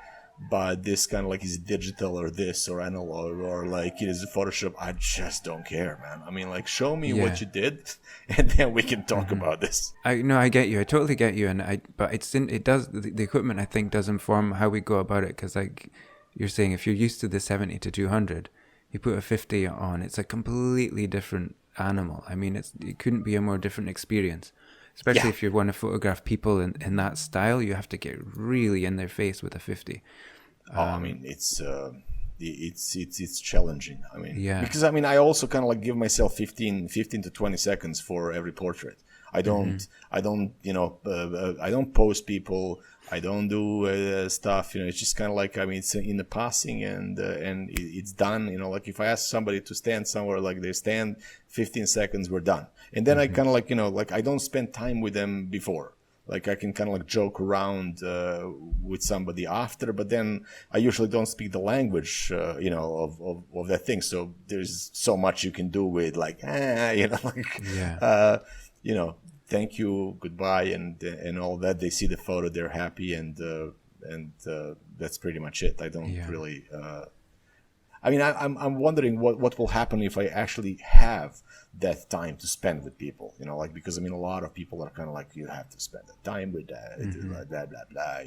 Speaker 1: But this kind of like is digital or this or analog or like it is Photoshop, I just don't care, man. Show me what you did, and then we can talk about this.
Speaker 2: I get you. I totally get you, but the equipment I think does inform how we go about it, because like you're saying, if you're used to the 70 to 200, you put a 50 on, it's a completely different animal. It couldn't be a more different experience. Especially if you want to photograph people in that style, you have to get really in their face with a 50.
Speaker 1: It's challenging. Because I also kind of like give myself 15 to 20 seconds for every portrait. I don't post people. I don't do stuff. It's just kind of like it's in the passing and it's done. Like if I ask somebody to stand somewhere, like they stand 15 seconds, we're done. And then I kind of like I don't spend time with them before. like I can kind of like joke around with somebody after, but then I usually don't speak the language, of that thing. So there's so much you can do with like, thank you, goodbye, and all that. They see the photo, they're happy, and that's pretty much it. I don't really. I'm wondering what will happen if I actually have that time to spend with people, because a lot of people are kind of like, you have to spend the time with that, blah, blah, blah,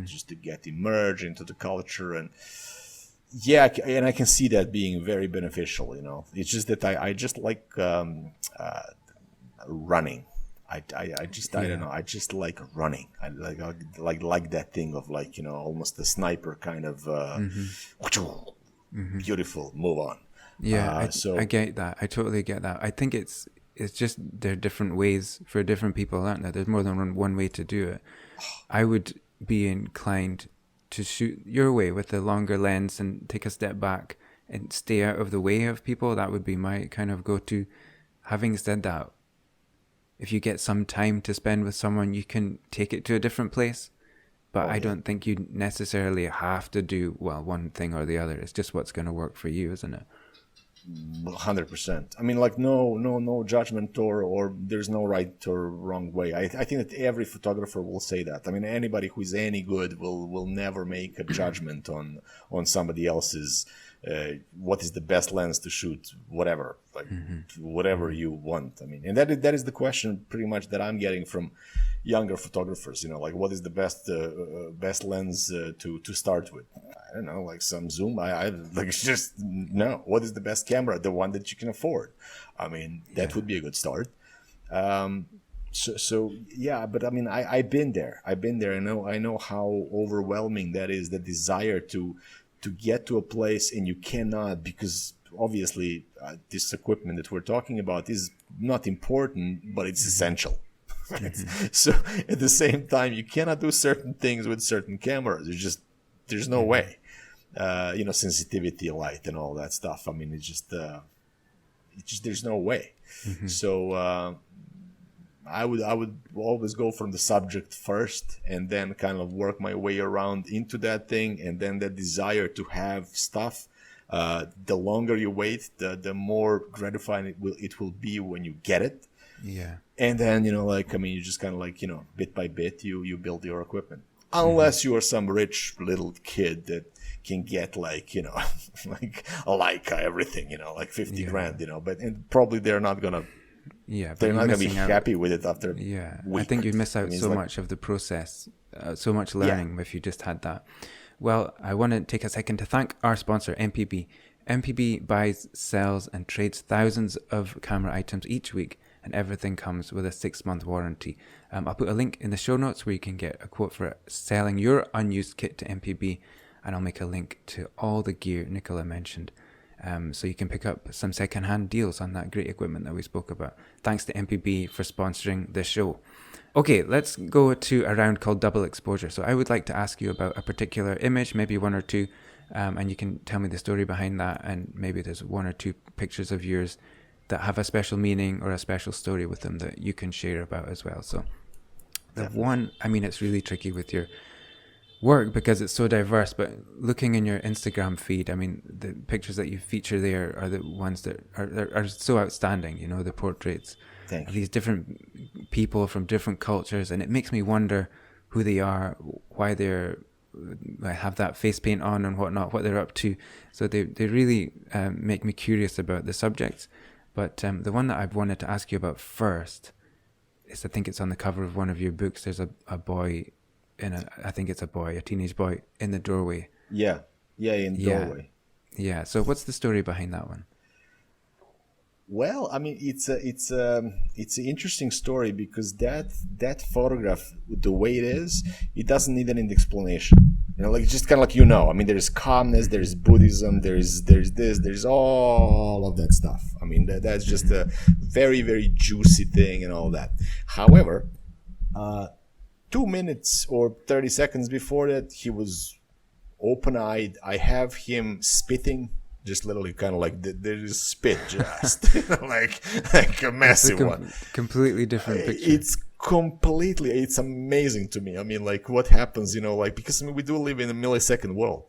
Speaker 1: just to get immersed into the culture. And and I can see that being very beneficial, It's just that I just like running. I don't know. I just like running. I like that thing of almost a sniper kind of beautiful, move on.
Speaker 2: I get that. I totally get that. I think it's just there are different ways for different people, aren't there? There's more than one way to do it. I would be inclined to shoot your way with the longer lens and take a step back and stay out of the way of people. That would be my kind of go-to. Having said that, if you get some time to spend with someone, you can take it to a different place. But I don't think you necessarily have to do, one thing or the other. It's just what's going to work for you, isn't it?
Speaker 1: 100%. No judgment or there's no right or wrong way. I think that every photographer will say that. Anybody who is any good will never make a judgment on somebody else's what is the best lens to shoot whatever, whatever you want. And that is the question pretty much that I'm getting from younger photographers, what is the best lens to start with? I don't know, like some zoom. It's just no. What is the best camera? The one that you can afford. That would be a good start. But I've been there. I know how overwhelming that is. The desire to get to a place, and you cannot, because obviously this equipment that we're talking about is not important, but it's essential. So at the same time, you cannot do certain things with certain cameras. There's no way. Sensitivity, light, and all that stuff. It's just there's no way. So I would always go from the subject first, and then kind of work my way around into that thing, and then the desire to have stuff. The longer you wait, the more gratifying it will be when you get it.
Speaker 2: Yeah.
Speaker 1: And then, you just kind of bit by bit, you build your equipment. Unless you are some rich little kid that can get like a Leica, everything, 50 grand, and probably they're not going to, they're not going to be happy with it after a week.
Speaker 2: I think you'd miss out so much of the process, so much learning if you just had that. Well, I want to take a second to thank our sponsor, MPB. MPB buys, sells, and trades thousands of camera items each week, and everything comes with a 6-month warranty. I'll put a link in the show notes where you can get a quote for selling your unused kit to MPB, and I'll make a link to all the gear Nikola mentioned, so you can pick up some second-hand deals on that great equipment that we spoke about. Thanks to MPB for sponsoring this show. Okay, let's go to a round called double exposure. So I would like to ask you about a particular image, maybe one or two, and you can tell me the story behind that, and maybe there's one or two pictures of yours that have a special meaning or a special story with them that you can share about as well. So the one, it's really tricky with your work because it's so diverse, but looking in your Instagram feed, the pictures that you feature there are the ones that are so outstanding, the portraits of these different people from different cultures, and it makes me wonder who they are, why they're have that face paint on and whatnot, what they're up to. So they really make me curious about the subjects. But the one that I've wanted to ask you about first is, I think it's on the cover of one of your books. There's a boy I think it's a teenage boy in the doorway.
Speaker 1: In the doorway.
Speaker 2: Yeah. So what's the story behind that one?
Speaker 1: Well, it's an interesting story because that photograph, the way it is, it doesn't need any explanation. Just kind of there's calmness, there's Buddhism, there's this, there's all of that stuff. That's just a very, very juicy thing and all that. However, 2 minutes or 30 seconds before that, he was open-eyed. I have him spitting. Just literally kind of there's spit just like a messy one.
Speaker 2: Completely different picture.
Speaker 1: It's completely, it's amazing to me. I mean, like what happens, like, because I mean, we do live in a millisecond world.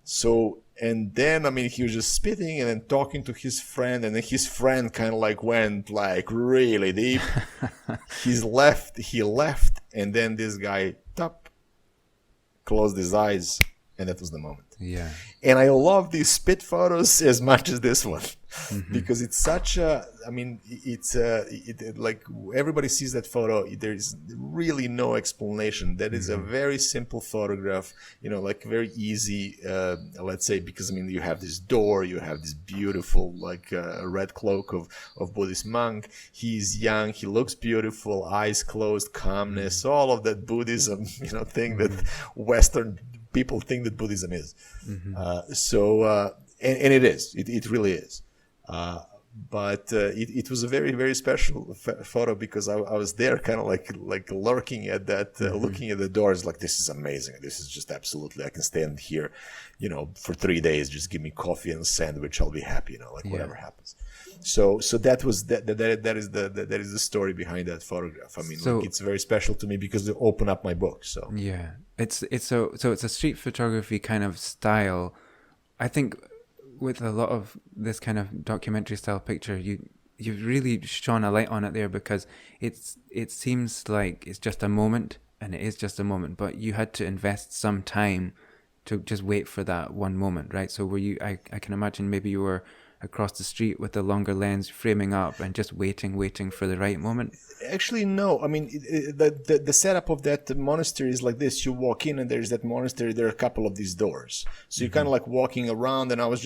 Speaker 1: So, and then, I mean, he was just spitting and then talking to his friend, and then his friend kind of like went like really deep. He left, and then this guy, closed his eyes, and that was the moment.
Speaker 2: Yeah.
Speaker 1: And I love these spit photos as much as this one, because it's such a, I mean, it's like everybody sees that photo. There's really no explanation. That is a very simple photograph, like very easy, let's say, because I mean, you have this door, you have this beautiful, like red cloak of Buddhist monk. He's young, he looks beautiful, eyes closed, calmness, all of that Buddhism, thing that Western people think that Buddhism is. And it is. It really is. But it was a very, very special photo, because I was there kind of like lurking at that, looking at the doors, like, this is amazing. This is just absolutely, I can stand here, for 3 days, just give me coffee and a sandwich. I'll be happy, whatever happens. So that was that is the story behind that photograph. I mean, like, it's very special to me because it opened up my book. So
Speaker 2: yeah, it's a street photography kind of style. I think with a lot of this kind of documentary style picture, you've really shone a light on it there, because it seems like it's just a moment, and it is just a moment, but you had to invest some time to just wait for that one moment, right? So were you? I can imagine maybe you were across the street with the longer lens, framing up and just waiting for the right moment?
Speaker 1: Actually, no. I mean, the setup of that monastery is like this. You walk in and there's that monastery. There are a couple of these doors. So you're kind of like walking around, and I was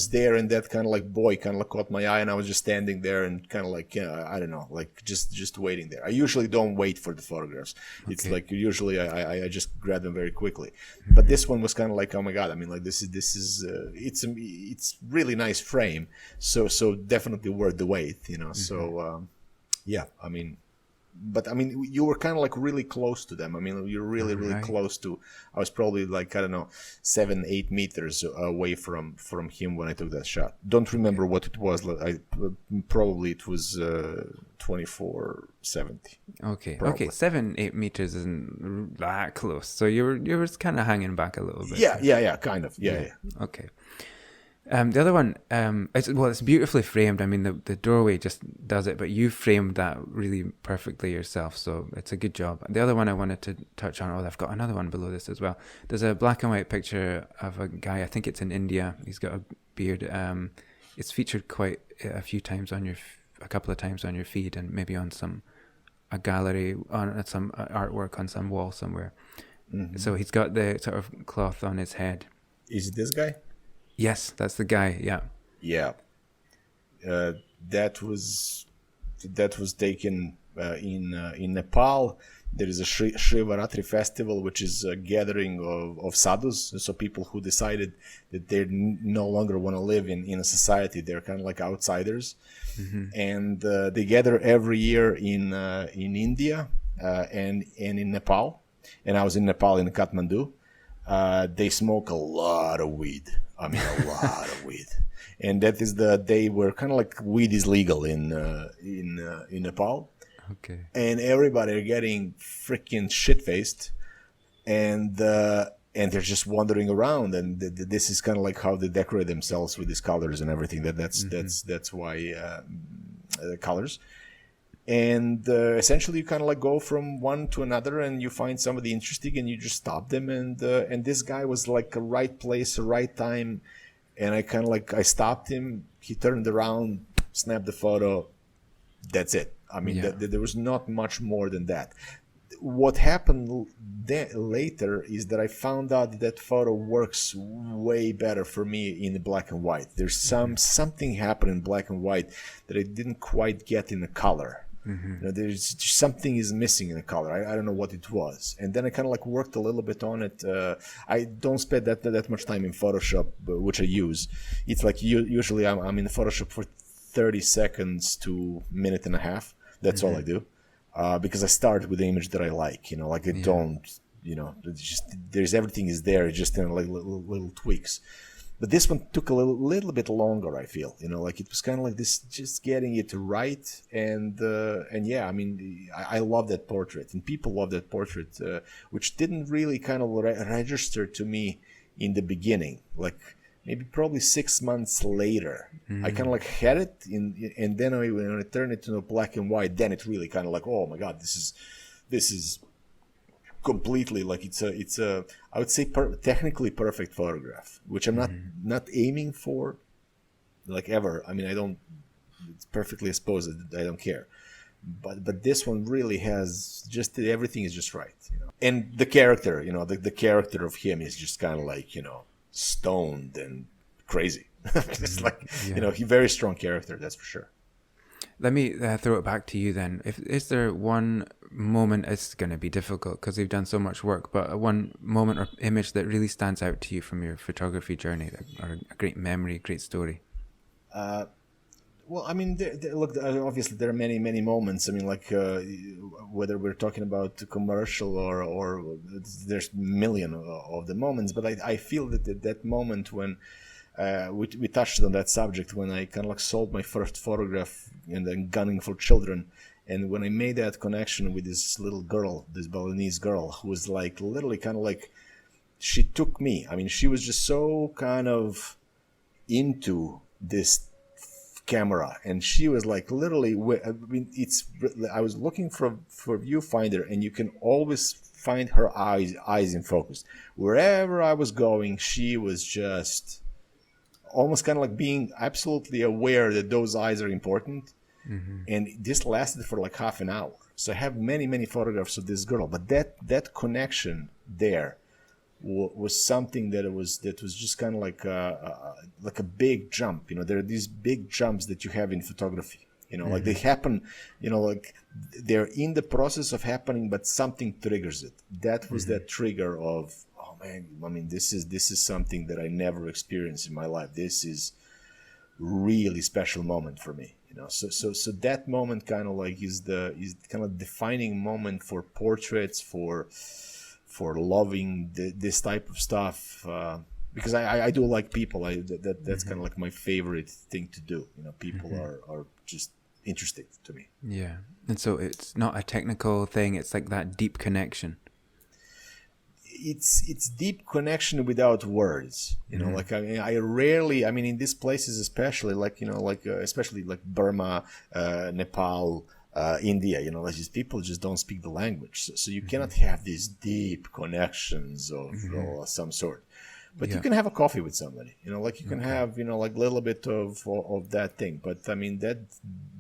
Speaker 1: there, and that kind of like boy kind of like caught my eye, and I was just standing there and kind of like, I don't know, like just waiting there. I usually don't wait for the photographs. Okay. It's like usually I just grab them very quickly. But this one was kind of like, oh my God. I mean, like this is it's really nice frame. So definitely worth the wait, So yeah, I mean, but I mean, you were kind of like really close to them. I mean, you're really close to. I was probably like, I don't know, 7-8 meters away from him when I took that shot. Don't remember what it was. Probably it was 2470.
Speaker 2: Okay,
Speaker 1: probably.
Speaker 2: 7-8 meters isn't that close. So you were kind of hanging back a little bit.
Speaker 1: Yeah, kind of. Yeah.
Speaker 2: Okay. The other one, it's beautifully framed. I mean, the doorway just does it, but you framed that really perfectly yourself, so it's a good job. The other one I wanted to touch on, I've got another one below this as well. There's a black and white picture of a guy, I think it's in India. He's got a beard. It's featured quite a couple of times on your feed, and maybe on a gallery, on some artwork on some wall somewhere. So he's got the sort of cloth on his head.
Speaker 1: Is it this guy?
Speaker 2: Yes, that's the guy. Yeah.
Speaker 1: That was taken in Nepal. There is a Shivaratri festival, which is a gathering of sadhus, so people who decided that they no longer want to live in a society. They're kind of like outsiders, and they gather every year in India and in Nepal. And I was in Nepal, in Kathmandu. They smoke a lot of weed. I mean, a lot of weed, and that is the day where kind of like weed is legal in Nepal.
Speaker 2: Okay.
Speaker 1: And everybody are getting freaking shit-faced, and they're just wandering around, and this is kind of like how they decorate themselves with these colors and everything. That's why colors. And essentially, you kind of like go from one to another, and you find somebody interesting, and you just stop them. And this guy was like a right place, a right time, and I stopped him. He turned around, snapped the photo. That's it. I mean, there was not much more than that. What happened later is that I found out that photo works way better for me in black and white. There's something happened in black and white that I didn't quite get in the color. There's something is missing in the color. I don't know what it was, and then I kind of like worked a little bit on it. I don't spend that much time in Photoshop, which I use. It's like usually I'm in Photoshop for 30 seconds to minute and a half. That's all I do, because I start with the image that I like. Like I don't, it's just there's everything is there, just in like little tweaks. But this one took a little bit longer, I feel. Like it was kind of like this, just getting it right. And yeah, I mean, I love that portrait, and people love that portrait, which didn't really kind of register to me in the beginning. Like maybe probably 6 months later, I kind of like had it and then when I turned it into black and white, then it really kind of like, oh my God, this is completely like it's a I would say technically perfect photograph, which I'm not aiming for, like, ever. I mean, I don't. It's perfectly exposed. I don't care. But this one really has just everything is just right, And the character, the character of him is just kind of like, stoned and crazy. It's like, he very strong character, that's for sure.
Speaker 2: Let me throw it back to you then. Is there one moment, it's going to be difficult because you've done so much work, but one moment or image that really stands out to you from your photography journey, or a great memory, a great story?
Speaker 1: Well, I mean, look, obviously there are many, many moments. I mean, like, whether we're talking about commercial or there's a million of the moments, but I feel that moment when we touched on that subject, when I kind of like sold my first photograph and then gunning for children. And when I made that connection with this little girl, this Balinese girl, who was like literally kind of like, she took me. I mean, she was just so kind of into this camera, and she was like literally, I mean, I was looking for viewfinder, and you can always find her eyes in focus. Wherever I was going, she was just almost kind of like being absolutely aware that those eyes are important. And this lasted for like half an hour. So I have many, many photographs of this girl, but that connection there was something that was just kind of like a big jump. There are these big jumps that you have in photography. Like they happen, like they're in the process of happening, but something triggers it. That was that trigger of, oh man, I mean, this is something that I never experienced in my life. This is really special moment for me. So that moment kind of like is kind of defining moment for portraits, for loving this type of stuff, because I do like people. That's kind of like my favorite thing to do. People are just interesting to me.
Speaker 2: Yeah, and so it's not a technical thing. It's like that deep connection.
Speaker 1: It's deep connection without words. Like I rarely. I mean, in these places, especially like especially like Burma, Nepal, India. Like just people just don't speak the language, so you cannot have these deep connections of some sort. But you can have a coffee with somebody. Like you can have like a little bit of that thing. But I mean, that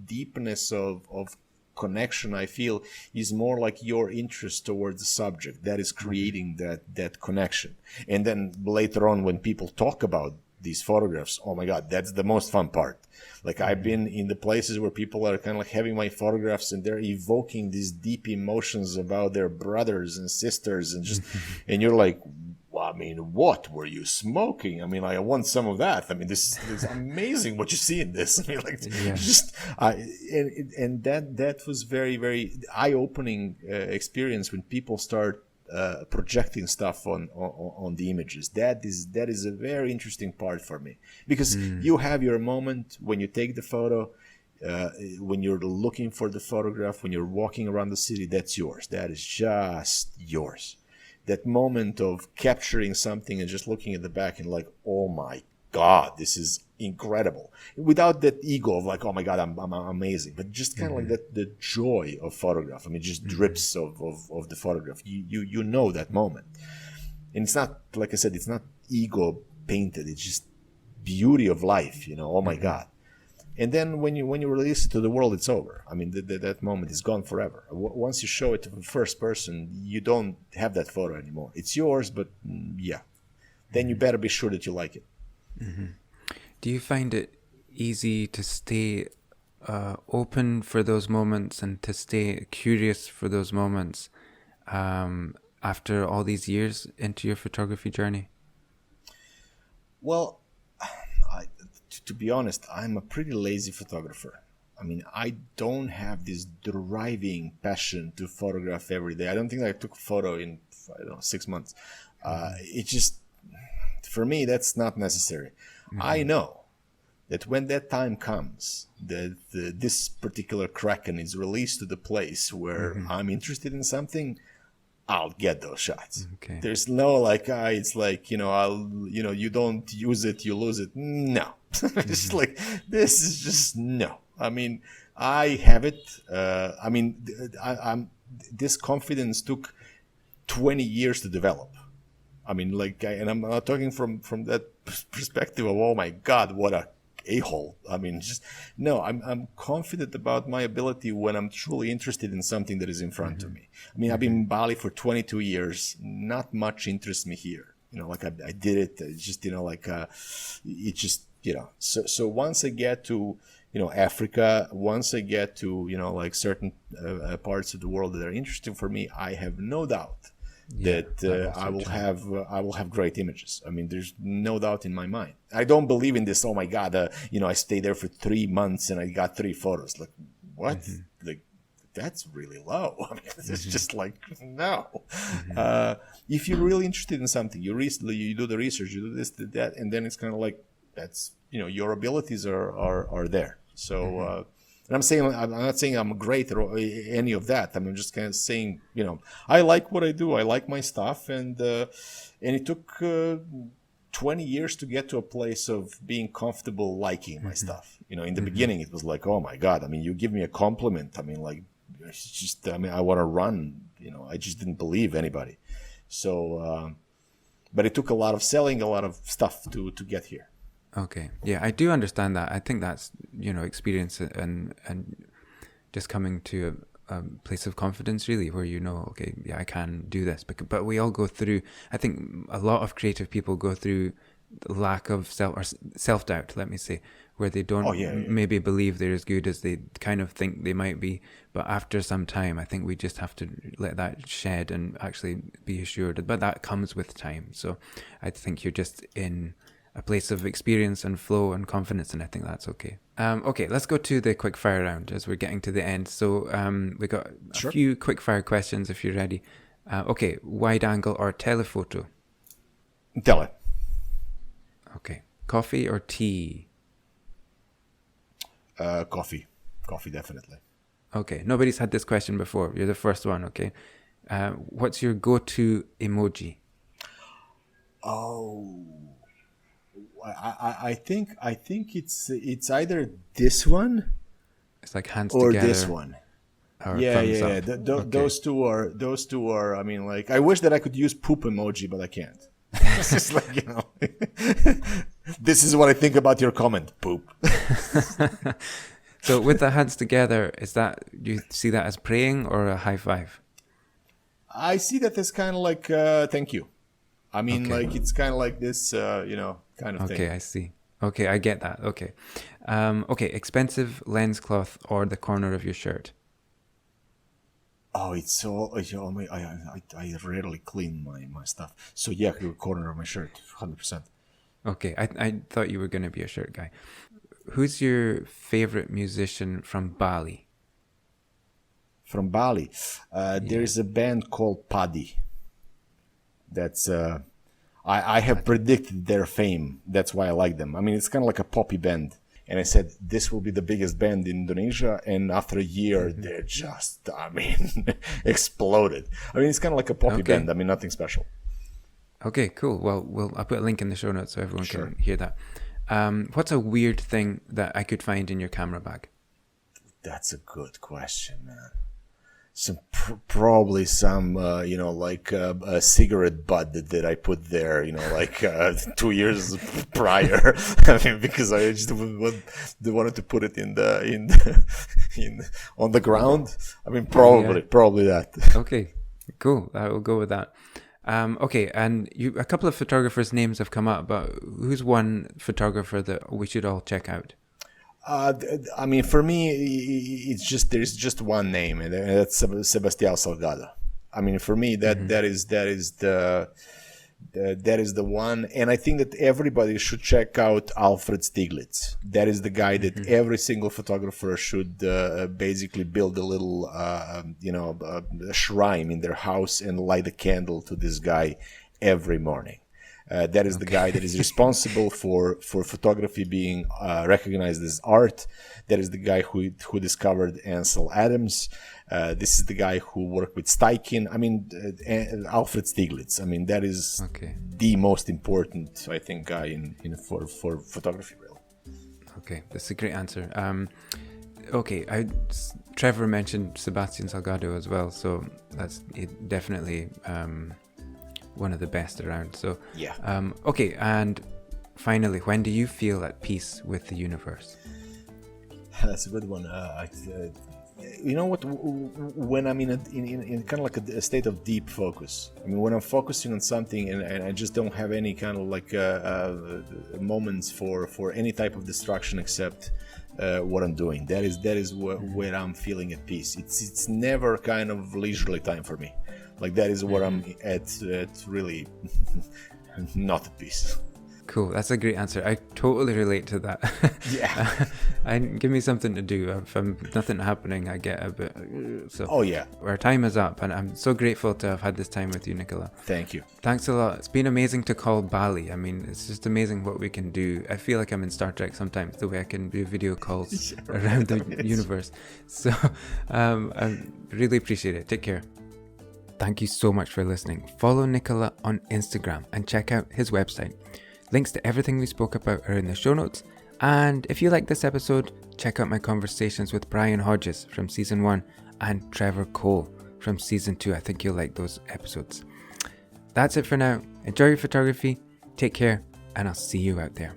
Speaker 1: deepness of connection, I feel, is more like your interest towards the subject that is creating that connection. And then later on, when people talk about these photographs, oh my God, that's the most fun part. Like I've been in the places where people are kind of like having my photographs and they're evoking these deep emotions about their brothers and sisters, and just and you're like, well, I mean, what were you smoking? I mean, I want some of that. I mean, this is amazing what you see in this. I mean, like, and that was very, very eye-opening experience when people start projecting stuff on the images. That is a very interesting part for me, because you have your moment when you take the photo. When you're looking for the photograph, when you're walking around the city, that's yours. That is just yours. That moment of capturing something and just looking at the back and like, oh my God, this is incredible. Without that ego of like, oh my God, I'm amazing. But just kind of like that, the joy of photograph. I mean, just drips of the photograph. You know that moment. And it's not, like I said, it's not ego painted. It's just beauty of life, oh my God. And then when you release it to the world, it's over. I mean, that moment is gone forever. Once you show it to the first person, you don't have that photo anymore. It's yours, but then you better be sure that you like it.
Speaker 2: Do you find it easy to stay open for those moments and to stay curious for those moments after all these years into your photography journey?
Speaker 1: Well, to be honest, I'm a pretty lazy photographer. I mean, I don't have this driving passion to photograph every day. I don't think I took a photo in, 6 months. It just, for me, that's not necessary. I know that when that time comes, that this particular Kraken is released to the place where I'm interested in something, I'll get those shots.
Speaker 2: Okay.
Speaker 1: There's no like, it's like, you don't use it, you lose it. No. It's like, this is just no. I mean, I have it. I'm this confidence took 20 years to develop. I mean, and I'm not talking from that perspective of, oh my God, what a a-hole. I mean, just no. I'm confident about my ability when I'm truly interested in something that is in front of me. I mean, I've been in Bali for 22 years. Not much interests me here. I did it. It's just it just So once I get to Africa, once I get to certain parts of the world that are interesting for me, I have no doubt that I will have great images. I mean, there's no doubt in my mind. I don't believe in this. Oh my God, I stayed there for 3 months and I got 3 photos. Like, what? Like, that's really low. I mean, it's just like, no. If you're really interested in something, you do the research, you do this, that, and then it's kind of like, that's your abilities are there. So. And I'm not saying I'm great or any of that. I'm just kind of saying, I like what I do. I like my stuff, and it took 20 years to get to a place of being comfortable liking my stuff. In the beginning, it was like, oh my God. I mean, you give me a compliment. I mean, like, it's just, I want to run. I just didn't believe anybody. So, but it took a lot of selling, a lot of stuff to get here.
Speaker 2: Okay. Yeah, I do understand that. I think that's, experience and just coming to a place of confidence, really, where okay, yeah, I can do this. But we all go through, I think a lot of creative people go through the lack of self-doubt, let me say, where they don't maybe believe they're as good as they kind of think they might be. But after some time, I think we just have to let that shed and actually be assured. But that comes with time. So I think you're just in a place of experience and flow and confidence, and I think that's okay. Okay, let's go to the quick fire round as we're getting to the end. So we got a few quick fire questions if you're ready. Okay, wide angle or telephoto?
Speaker 1: Tele.
Speaker 2: Okay, coffee or tea?
Speaker 1: Coffee, definitely.
Speaker 2: Okay, nobody's had this question before. You're the first one. Okay, what's your go-to emoji?
Speaker 1: Oh. I think it's either this one,
Speaker 2: it's like hands
Speaker 1: or
Speaker 2: together,
Speaker 1: this one.
Speaker 2: Yeah.
Speaker 1: Those two are. I mean, like, I wish that I could use poop emoji, but I can't. It's just like, this is what I think about your comment, poop.
Speaker 2: So with the hands together, do you see that as praying or a high five? I
Speaker 1: see that as kind of like thank you. I mean, like, it's kind of like this, kind of thing.
Speaker 2: Okay, I see. Okay, I get that. Okay. Okay, expensive lens cloth or the corner of your shirt?
Speaker 1: Oh, it's so... I rarely clean my stuff. So, yeah, the corner of my shirt, 100%.
Speaker 2: Okay, I thought you were going to be a shirt guy. Who's your favorite musician from Bali?
Speaker 1: From Bali? There's a band called Paddy. That's I have predicted their fame. That's why I like them. I mean, it's kind of like a poppy band. And I said, this will be the biggest band in Indonesia. And after a year, they're just, exploded. I mean, it's kind of like a poppy band. I mean, nothing special.
Speaker 2: Okay, cool. Well, I'll put a link in the show notes so everyone can hear that. What's a weird thing that I could find in your camera bag?
Speaker 1: That's a good question, man. Probably some, a cigarette butt that I put there, 2 years prior. I mean, because I just wanted to put it on the ground. I mean, probably that.
Speaker 2: Okay, cool. I will go with that. Okay, and a couple of photographers' names have come up, but who's one photographer that we should all check out?
Speaker 1: I mean, for me, there's just one name, and that's Sebastião Salgado. I mean, for me, that is the one, and I think that everybody should check out Alfred Stieglitz. That is the guy that every single photographer should basically build a little, a shrine in their house and light a candle to this guy every morning. That is the guy that is responsible for photography being recognized as art. That is the guy who discovered Ansel Adams. This is the guy who worked with Steichen. I mean, Alfred Stieglitz. I mean, that is the most important, I think, guy in for photography, really.
Speaker 2: Okay, that's a great answer. Trevor mentioned Sebastian Salgado as well, so that's definitely one of the best around. So
Speaker 1: yeah.
Speaker 2: And finally, when do you feel at peace with the universe?
Speaker 1: That's a good one. You know what? When I'm in kind of like a state of deep focus. I mean, when I'm focusing on something and I just don't have any kind of like moments for any type of distraction except what I'm doing. That is where I'm feeling at peace. It's never kind of leisurely time for me. Like that is where I'm at really not at peace.
Speaker 2: Cool, that's a great answer. I totally relate to that.
Speaker 1: Yeah.
Speaker 2: And give me something to do. If nothing happening, I get a bit. So.
Speaker 1: Oh yeah.
Speaker 2: Our time is up, and I'm so grateful to have had this time with you, Nikola.
Speaker 1: Thank you.
Speaker 2: Thanks a lot. It's been amazing to call Bali. I mean, it's just amazing what we can do. I feel like I'm in Star Trek sometimes, the way I can do video calls around the universe. So I really appreciate it. Take care. Thank you so much for listening. Follow Nikola on Instagram and check out his website. Links to everything we spoke about are in the show notes. And if you like this episode, check out my conversations with Brian Hodges from season 1 and Trevor Cole from season 2. I think you'll like those episodes. That's it for now. Enjoy your photography, take care, and I'll see you out there.